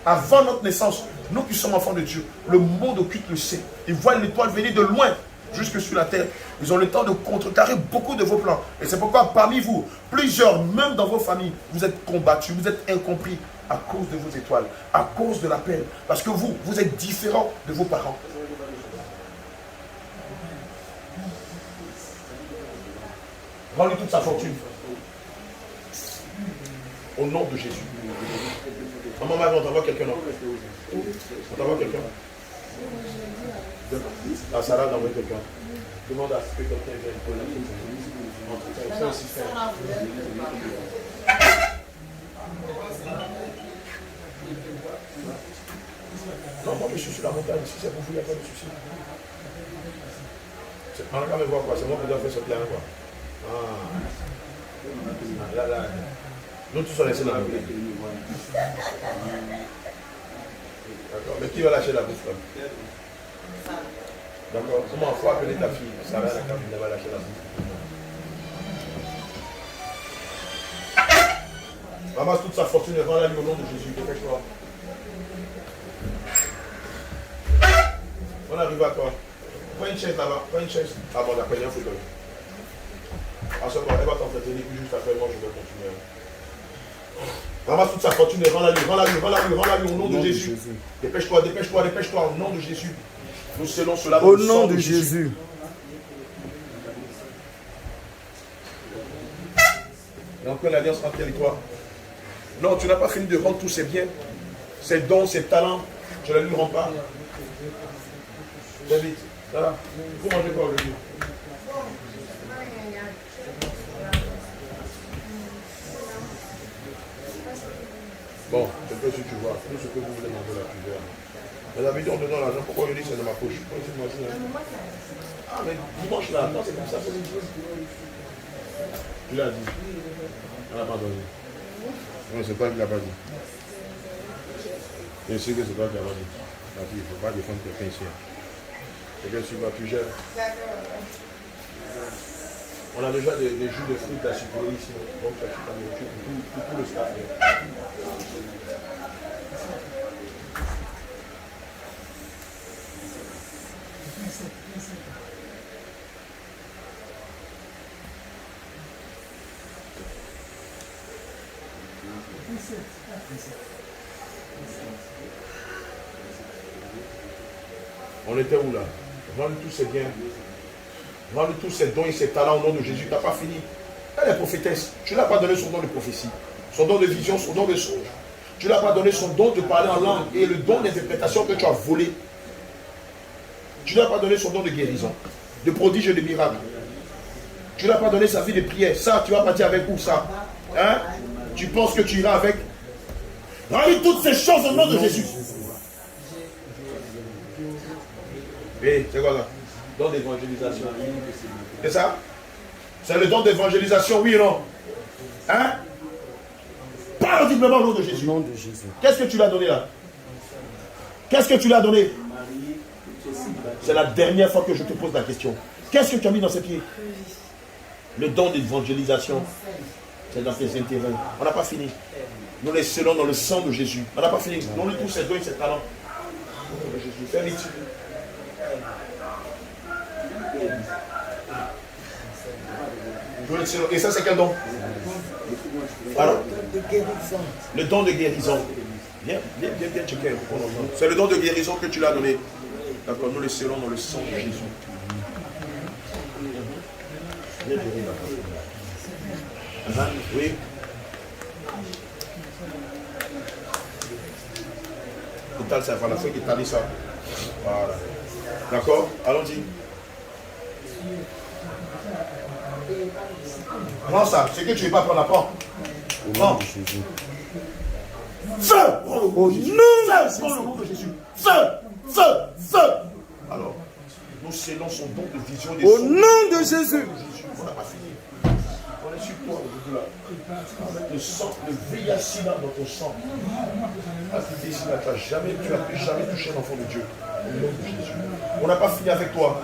Avant notre naissance, nous qui sommes enfants de Dieu, le monde occulte le sait. Ils voient l'étoile venir de loin jusque sur la terre. Ils ont le temps de contrecarrer beaucoup de vos plans. Et c'est pourquoi parmi vous, plusieurs, même dans vos familles, vous êtes combattus, vous êtes incompris à cause de vos étoiles, à cause de la peine. Parce que vous êtes différents de vos parents. Rends-lui toute sa fortune. Au nom de Jésus. Maman, on t'envoie quelqu'un, non? On t'envoie quelqu'un? La salade, on envoie quelqu'un. Demande à ce que quelqu'un vienne pour la petite. C'est un système. Non, moi je suis sur la montagne. Si c'est pour vous, il n'y a pas de souci. On n'a qu'à me voir quoi. C'est moi qui dois faire ce plan quoi. Ah. Là. Nous tous sommes laissés dans la bouffe. D'accord. Mais qui va lâcher la bouffe là? D'accord. Comment il faut appeler ta fille? Ça va, la cabine, elle va lâcher la bouffe. Ramasse toute sa fortune et rends-la lui au nom de Jésus. Dépêche-toi. On arrive à toi. Prends une chaise là-bas. Prends une chaise. Ah bon, d'accord, il y a un fauteuil. À ce moment, elle va t'entretenir, puis juste après moi, je vais continuer. Ramasse toute sa fortune et rends-la lui au nom de Jésus. Dépêche-toi, au nom de Jésus. Nous scellons cela Au nom de Jésus. Et encore l'alliance entre elle et toi. Non, tu n'as pas fini de rendre tous ses biens, ses dons, ses talents. Je ne lui rends pas. David, ça va. Vous mangez quoi aujourd'hui? Bon, c'est que si tu vois, tout ce que vous voulez manger là, tu verras. Mais David, on te donne l'argent, pourquoi il dit c'est de ma poche? Ah, mais dimanche là, non, c'est comme ça. Tu l'as dit. On n'a pas donné. Non, c'est toi qui l'as pas dit. Je sais que c'est toi qui l'as pas dit. La fille, il ne faut pas défendre quelqu'un ici. C'est que tu gères. On a déjà des jus de fruits d'acidulés ici. Donc, ça achète la nourriture pour tout le staff. On était où là? Rends-lui tous ses biens. Rends-lui tous ses dons et ses talents au nom de Jésus. Tu n'as pas fini. Elle est prophétesse. Tu ne l'as pas donné son don de prophétie, son don de vision, son don de songe. Tu ne l'as pas donné son don de parler en langue et le don d'interprétation que tu as volé. Tu ne l'as pas donné son don de guérison, de prodige et de miracle. Tu ne l'as pas donné sa vie de prière. Ça, tu vas partir avec où ça? Hein? Tu penses que tu iras avec? Rends-lui toutes ces choses au nom de Jésus. Et c'est quoi ça? Don d'évangélisation. C'est ça? C'est le don d'évangélisation, oui ou non? Hein? Parle audiblement au nom de Jésus. Qu'est-ce que tu lui as donné là? Qu'est-ce que tu lui as donné? C'est la dernière fois que je te pose la question. Qu'est-ce que tu as mis dans ses pieds? Le don d'évangélisation. C'est dans tes intérêts. On n'a pas fini. Nous les scellons dans le sang de Jésus. On n'a pas fini. Donne-lui tous ses dons et ses talents. Jésus, fais vite. Et ça, c'est quel don? Alors, le don de guérison. Viens checker. C'est le don de guérison que tu l'as donné. D'accord, nous le scellons dans le sang de Jésus. Viens gérer là. Oui. Total, c'est la fois qu'il t'a dit ça. Voilà. D'accord? Allons-y. Prends ça. Ce que tu ne veux pas prendre, prends. Prends. Feu! Au nom de Jésus. Feu! Alors, nous scellons son don de vision des au nom de Jésus. On n'a pas fini. On est sur toi aujourd'hui là. Avec le sang, le VIH dans ton sang. Parce que ici là, tu n'as jamais touché l'enfant de Dieu. Au nom de Jésus. On n'a pas fini avec toi.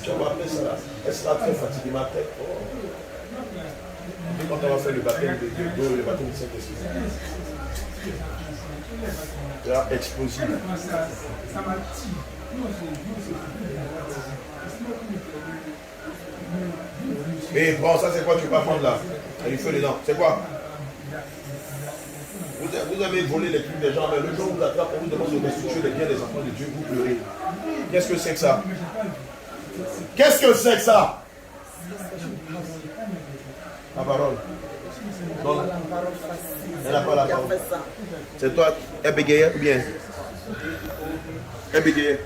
Tu vas appeler ça là. Elle sera très fatiguée, ma tête. Oh. Et quand on va faire le baptême de l'eau, le baptême de Saint-Esprit. Tu vas explosif. Et bon, ça c'est quoi tu vas prendre là? Il fait les dents. C'est quoi? Vous avez volé les trucs des gens, mais le jour où vous attrapez, on vous demande de restituer les biens des enfants de Dieu, vous pleurez. Qu'est-ce que c'est que ça? Qu'est-ce que c'est que ça? La parole. Non. Elle n'a pas la parole. C'est toi, elle bégayait ou bien? Elle bégayait.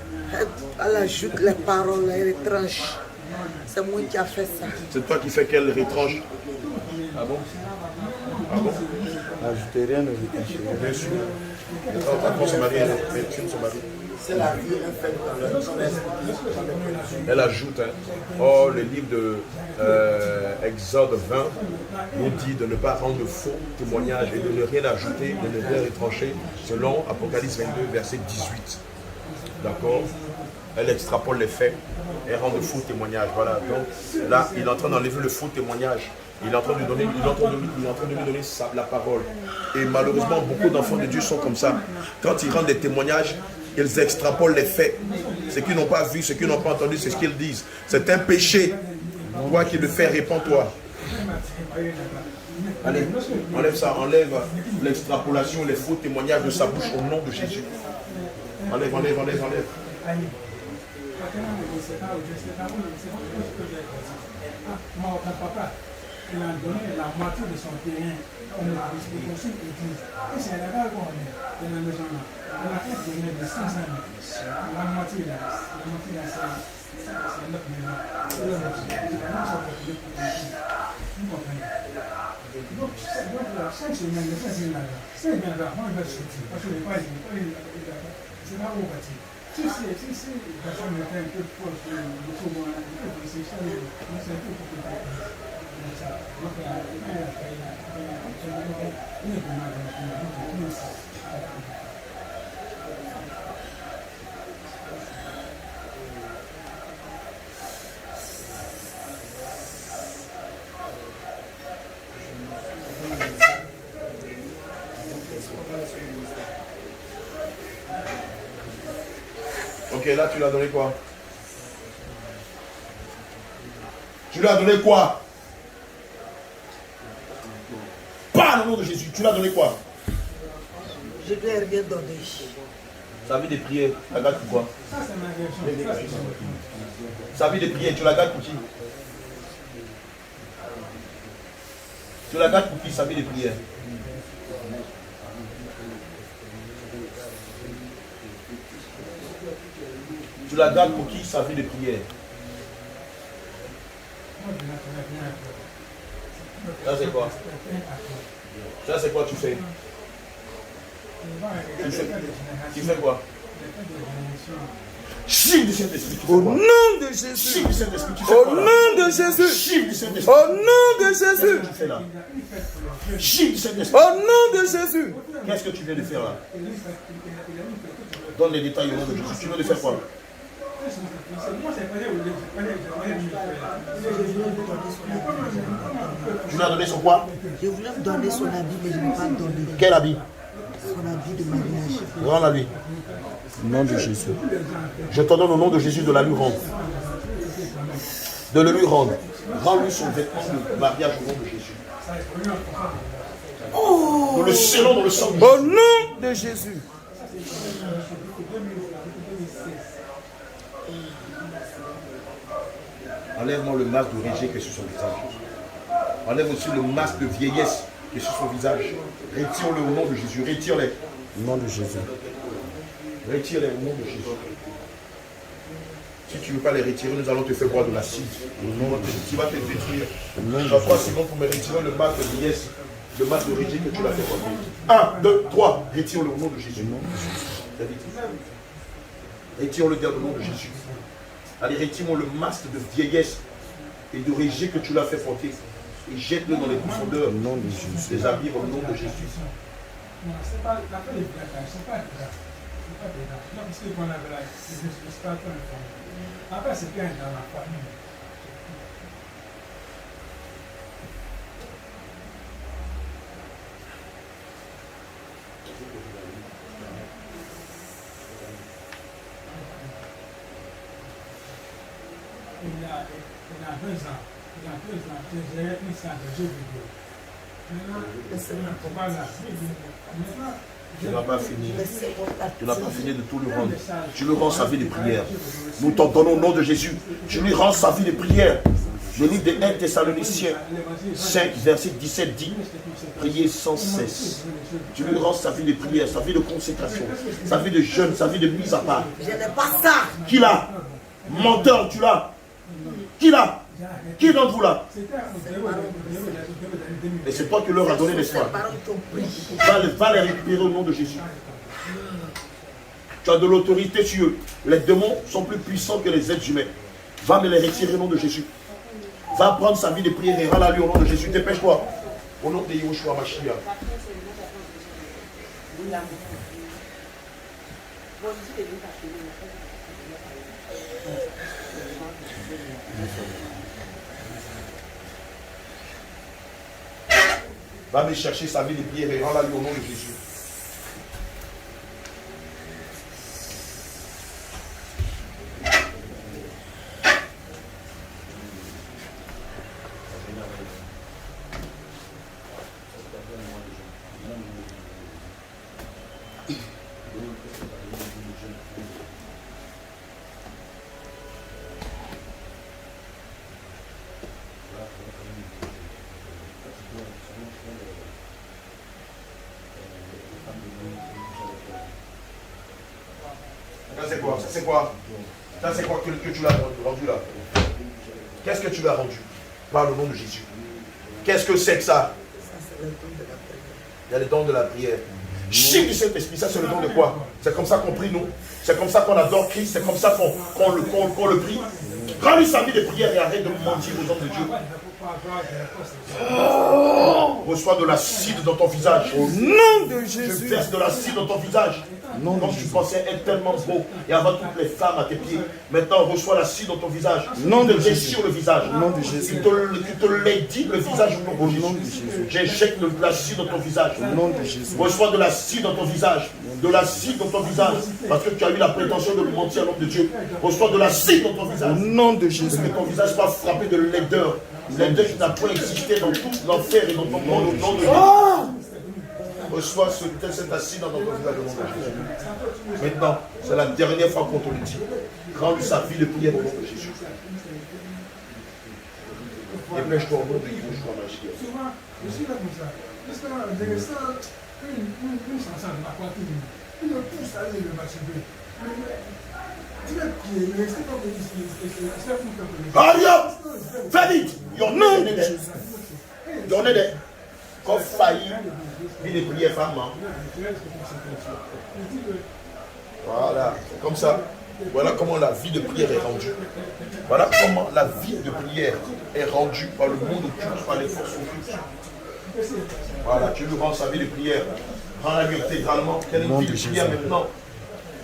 Elle ajoute les paroles, elle tranche. C'est moi qui a fait ça. C'est toi qui fais qu'elle retranche. Ah bon? Ah bon? N'ajoutez rien, ne retranche rien. Bien sûr. Son mari, son mari. C'est la vie, Elle ajoute, oh, le livre de Exode 20 nous dit de ne pas rendre de faux témoignages et de ne rien ajouter, de ne rien retrancher, selon Apocalypse 22, verset 18. D'accord? Elle extrapole les faits et rend de faux témoignages. Voilà. Donc là, il est en train d'enlever le faux témoignage. Il est en train de lui donner, la parole. Et malheureusement, beaucoup d'enfants de Dieu sont comme ça. Quand ils rendent des témoignages, ils extrapolent les faits. Ce qu'ils n'ont pas vu, ce qu'ils n'ont pas entendu, c'est ce qu'ils disent. C'est un péché. Toi qui le fais, répands-toi. Allez, enlève ça, enlève l'extrapolation, les faux témoignages de sa bouche au nom de Jésus. Enlève, enlève, enlève, enlève. Il a donné la moitié de son terrain comme la distribution église. Et c'est là-bas qu'on est, dans la maison là. On a fait donner de 500 000. La moitié là, c'est 9 millions. C'est le marché. C'est vraiment ça pour les populations. Vous comprenez? Donc, là, 5 semaines, 5 semaines là, 5 semaines là, moi je vais sortir. Parce que je n'ai pas dit, c'est pas où on va dire. Si les personnes étaient un peu proches de tout le monde, c'est ça, c'est un peu pour que Ok, là tu lui as donné quoi? Tu lui as donné quoi? Pas au nom de Jésus. Tu lui as donné quoi? Je ne lui ai rien donné. Sa vie de prière, tu la gardes pour quoi? ça, c'est ma version. Sa vie de prière, tu la gardes pour qui? Tu la gardes pour qui, sa vie de prière? Tu la gardes pour qui, sa vie de prière? Ça c'est quoi? Ça c'est quoi tu fais? Tu fais quoi? Chiffre du Saint-Esprit. Au nom de Jésus. Chiffre du Saint-Esprit. Tu fais Au quoi là? nom de Jésus. Chiffre du Saint-Esprit. Au nom de Qu'est-ce Jésus. que tu fais là? Chiffre du Saint-Esprit. Au nom de Jésus. Qu'est-ce que tu viens de faire là? Donne les détails au nom de Jésus. Tu viens de faire quoi? Tu lui as donné son quoi? Je voulais lui donner son habit, mais je ne l'ai pas donné. Quel habit? Son habit de mariage. Rends-la lui. Au nom de Jésus. Je te donne au nom de Jésus de la lui rendre. De le lui rendre. Rends-lui son vêtement de mariage au nom de Jésus. Nous le scellons dans le sang de Au Jésus. nom de Jésus. Enlève-moi le masque de rejet qui est sur son visage. Enlève aussi le masque de vieillesse qui est sur son visage. Retire-le au nom de Jésus. Retire-les. Au nom de Jésus. Retire-les au nom de Jésus. Si tu ne veux pas les retirer, nous allons te faire boire de l'acide. Tu vas te détruire. Je crois, Simon, pour me retirer le masque de vieillesse, le masque de rejet que tu l'as fait porter. 1, 2, 3. Retire-le au nom de Jésus. Retire-le au nom de Jésus. Allez, retire-moi le masque de vieillesse et de rejet que tu l'as fait porter. Et jette-le dans les profondeurs des abîmes au nom de Jésus. Non, c'est pas l'affaire des blackages, c'est pas grave. C'est pas grave. Non, parce qu'on avait là, c'est pas tant de famille. Après, c'est bien dans la famille. Il y a 2 ans, j'ai géré une salle de jeux vidéo. Tu n'as pas fini. Tu n'as pas fini de tout lui rendre. Tu lui rends sa vie de prière. Nous t'en donnons au nom de Jésus. Tu lui rends sa vie de prière. Le livre de 1 Thessaloniciens 5, verset 17 dit: priez sans cesse. Tu lui rends sa vie de prière, sa vie de consécration, sa vie de jeûne, sa vie de mise à part. Je n'ai pas ça. Qui l'a? Menteur, tu l'as? Qui l'a? Qui d'entre vous là? Et c'est toi qui leur as donné l'espoir. Va les récupérer au nom de Jésus. Tu as de l'autorité sur eux. Les démons sont plus puissants que les êtres humains. Va me les retirer au nom de Jésus. Va prendre sa vie de prière et rends-la lui au nom de Jésus. Dépêche-toi. Au nom de Yahushua Mashiach. Va me chercher sa vie de prière et rends-la lui au nom de Jésus. c'est quoi? Ça c'est quoi? Ça c'est quoi que tu l'as rendu là? Qu'est-ce que tu l'as rendu? Par le nom de Jésus. Qu'est-ce que c'est que ça? Il y a les dons de la prière. Chiffre du Saint-Esprit, ça c'est le don de quoi? C'est comme ça qu'on prie, nous. C'est comme ça qu'on adore Christ. C'est comme ça qu'on le prie. Rends-lui sa vie de prière et arrête de mentir aux hommes de Dieu. Reçois de l'acide dans ton visage. Au nom de Jésus. Je verse de l'acide dans ton visage. Comme tu pensais être tellement beau et avoir toutes les femmes à tes pieds. Maintenant, reçois l'acide dans ton visage. Nom de Jésus. Sur le visage. Au nom de Jésus. Tu te l'édis le visage au nom de Jésus. J'éjecte de l'acide dans ton visage. Au nom de Jésus. Reçois de l'acide dans ton visage. De l'acide dans ton visage. Parce que tu as eu la prétention de mentir à l'homme de Dieu. Reçois de l'acide dans ton visage. Au nom de Jésus. Que ton visage soit frappé de laideur. Laideur qui n'a point existé dans tout l'enfer et dans ton monde au nom de Jésus. Reçois cet acide dans ton visage au nom de Jésus. Maintenant, c'est la dernière fois qu'on te le dit. Rends-lui sa vie de prière au nom de Jésus. Dépêche-toi au nom de Yeshua Mashiach. Souvent, je suis là comme ça. Parce que je ressens une sensation de la poitrine. Il me pousse à aller le masturber. Tu vas prier, mais c'est pas que Hurry up! Fais vite! Your nom de Jésus. Donnez des. Comme failli, vie de prière femme. Voilà, c'est comme ça. Voilà comment la vie de prière est rendue. Voilà comment la vie de prière est rendue par le monde occulte, par les forces occultes. Voilà, tu lui rends sa vie de prière. Rends-la-lui intégralement. Quelle est une vie de prière maintenant?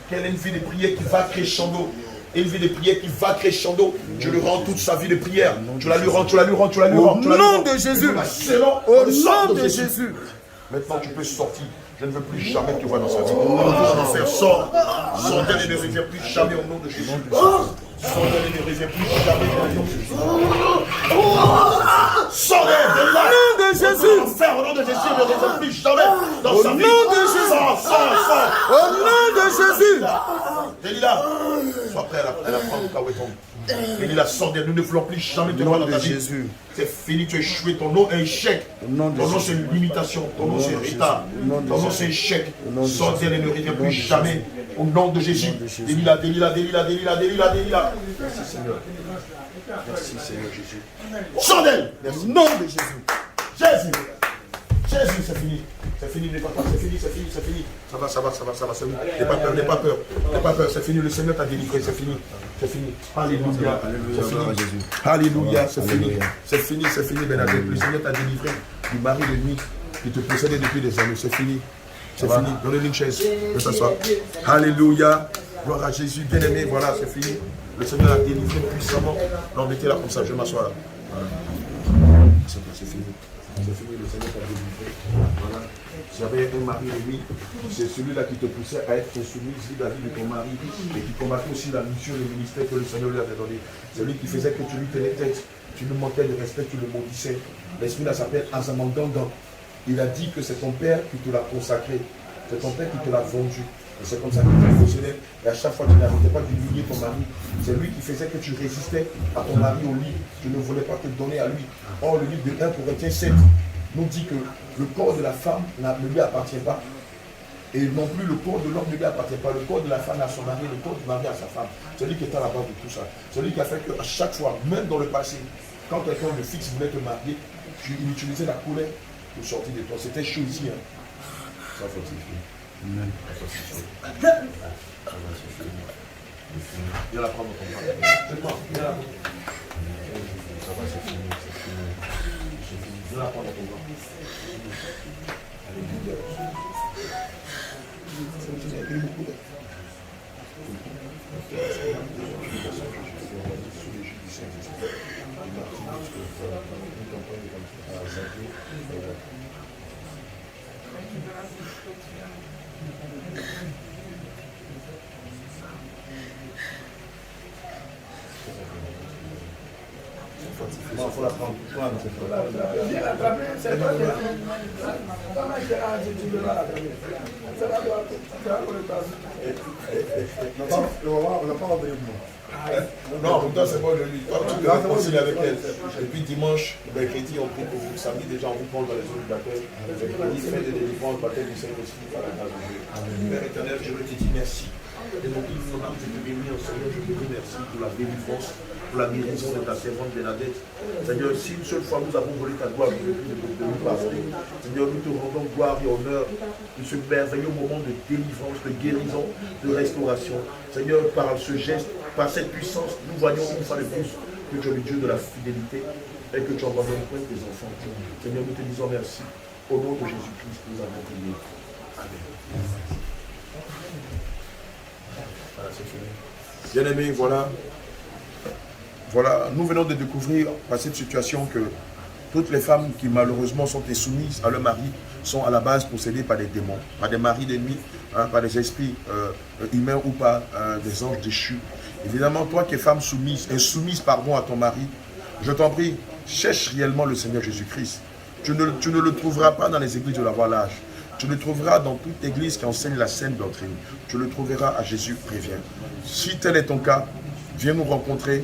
Quelle est une vie de prière qui va crescendo? Une vie de prière qui va crescendo. Tu lui rends toute sa vie de prière. Tu la lui rends, tu la lui rends, tu la lui rends. Au nom de Jésus. Au nom de Jésus. Maintenant, tu peux sortir. Je ne veux plus jamais te voir dans sa vie. Enfer, sors. Sors d'elle et ne reviens plus jamais au nom de Jésus. Sors d'elle et ne reviens plus jamais au nom de Jésus. Sors d'elle, de là. Au nom de Jésus. Enfer, au nom de Jésus, ne reviens plus jamais dans sa vie. Au nom de Jésus. Sors. Au nom de Jésus. Délila, sois prêt à la prendre au Kaweton. Délila, sors d'elle. Nous ne voulons plus jamais te voir dans ta vie. C'est fini, tu as échoué. Ton nom est échec. Ton nom c'est une limitation. Ton nom c'est retard. Ton nom c'est échec. Sors d'elle et ne reviens plus jamais. Au nom de Jésus. Délila. Merci Seigneur. Merci Seigneur Jésus. Sors d'elle. Au nom de Jésus. Jésus, c'est fini. C'est fini, n'aie pas peur, c'est fini. Ça va, c'est bon. N'aie pas peur, c'est fini. Le Seigneur t'a délivré, c'est fini. Alléluia. Alléluia, c'est fini, Bernadette. Le Seigneur t'a délivré du mari de nuit qui te possédait depuis des années. C'est fini. Donnez-lui une chaise, de s'asseoir. Alléluia. Gloire à Jésus, bien-aimé, voilà, c'est fini. Le Seigneur a délivré puissamment. Non, mettez-la comme ça, je m'assois là. Voilà. C'est fini. C'est fini, le Seigneur t'a délivré. Voilà. J'avais un mari de nuit, c'est celui-là qui te poussait à être insoumis vis-à-vis de ton mari et qui combattait aussi la mission et le ministère que le Seigneur lui avait donné. C'est lui qui faisait que tu lui tenais tête, tu lui manquais de respect, tu le maudissais. L'esprit-là s'appelle Azamangangan. Il a dit que c'est ton père qui te l'a consacré, c'est ton père qui te l'a vendu. Et c'est comme ça qu'il t'a fonctionné. Et à chaque fois, tu n'arrêtais pas d'humilier ton mari. C'est lui qui faisait que tu résistais à ton mari au lit. Tu ne voulais pas te donner à lui. Or, le livre de 1 Corinthiens 7 nous dit que le corps de la femme ne lui appartient pas. Et non plus le corps de l'homme ne lui appartient pas. Le corps de la femme à son mari, le corps du mari à sa femme. Celui qui est à la base de tout ça. Celui qui a fait qu'à chaque fois, même dans le passé, quand quelqu'un de fixe voulait te marier, tu utilisais la colère pour sortir de toi. C'était choisi. Hein. Ça faut finir. Viens la prendre dans ton bras. Viens la prendre. Ça va, c'est fini. Viens la prendre dans ton bras. Alléluia. Il y a beaucoup de... Il faut la prendre. On n'a pas envoyé moi. Non, pourtant c'est pas de lui. Toi, tu dois concilier avec elle. Et puis dimanche, mercredi, on prie pour vous. Samedi, déjà, on vous prend dans les zones d'accueil. Mercredi, fait de délivrance, baptême du Saint-Esprit par la grâce de Dieu. Père éternel, je veux te dire merci. Et mon Dieu, mon âme, je te bénis, Seigneur, je te remercie pour la délivrance, pour la guérison de ta servante Bernadette. Seigneur, si une seule fois nous avons volé ta gloire, nous nous pardonner. Seigneur, nous te rendons gloire et honneur de ce merveilleux moment de délivrance, de guérison, de restauration. Seigneur, par ce geste, par cette puissance, nous voyons une fois de plus que tu es le Dieu de la fidélité et que tu abandonnes point tes enfants. Seigneur, nous te disons merci. Au nom de Jésus-Christ, nous avons prié. Amen. Voilà, c'est fini. Bien-aimés, voilà, nous venons de découvrir par cette situation que toutes les femmes qui malheureusement sont soumises à leur mari sont à la base possédées par des démons, par des maris d'ennemis, par des esprits humains ou par des anges déchus. Évidemment, toi qui es femme soumise, insoumise à ton mari, je t'en prie, cherche réellement le Seigneur Jésus-Christ. Tu ne le trouveras pas dans les églises de la Voie-Large. Tu le trouveras dans toute église qui enseigne la saine doctrine. Tu le trouveras à Jésus prévient. Si tel est ton cas, viens nous rencontrer.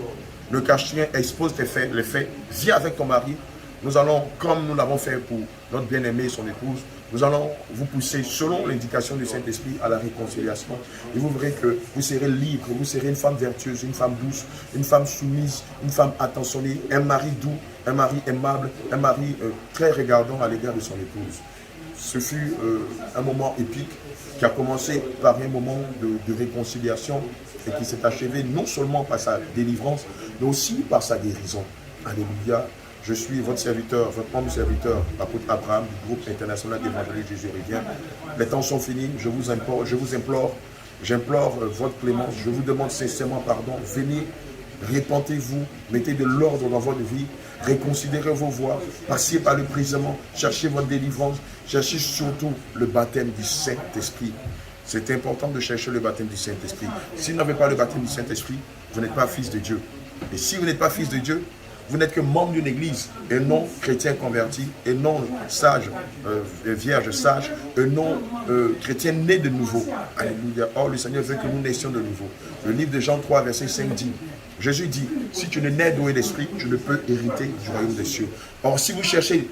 Le cache-tien expose les faits. Viens avec ton mari. Nous allons, comme nous l'avons fait pour notre bien-aimé et son épouse, nous allons vous pousser selon l'indication du Saint-Esprit à la réconciliation. Et vous verrez que vous serez libre, vous serez une femme vertueuse, une femme douce, une femme soumise, une femme attentionnée, un mari doux, un mari aimable, un mari très regardant à l'égard de son épouse. Ce fut un moment épique qui a commencé par un moment de réconciliation et qui s'est achevé non seulement par sa délivrance, mais aussi par sa guérison. Alléluia. Je suis votre serviteur, votre homme serviteur, l'apôtre Abraham du groupe international d'évangélistes Jésus revient. Les temps sont finis, j'implore votre clémence, je vous demande sincèrement pardon. Venez, répentez-vous, mettez de l'ordre dans votre vie, réconsidérez vos voies, passez par le brisement, cherchez votre délivrance, cherchez surtout le baptême du Saint-Esprit. C'est important de chercher le baptême du Saint-Esprit. Si vous n'avez pas le baptême du Saint-Esprit, vous n'êtes pas fils de Dieu. Et si vous n'êtes pas fils de Dieu, vous n'êtes que membre d'une église, et non chrétien converti, et non sage, vierge sage, et non chrétien né de nouveau. Alléluia. Or, le Seigneur veut que nous naissions de nouveau. Le livre de Jean 3, verset 5 dit, Jésus dit, si tu ne nais d'eau et d'esprit, tu ne peux hériter du royaume des cieux. Or, si vous cherchez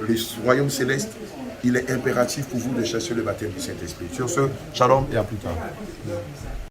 le royaume céleste, il est impératif pour vous de chercher le baptême du Saint-Esprit. Sur ce, shalom et à plus tard.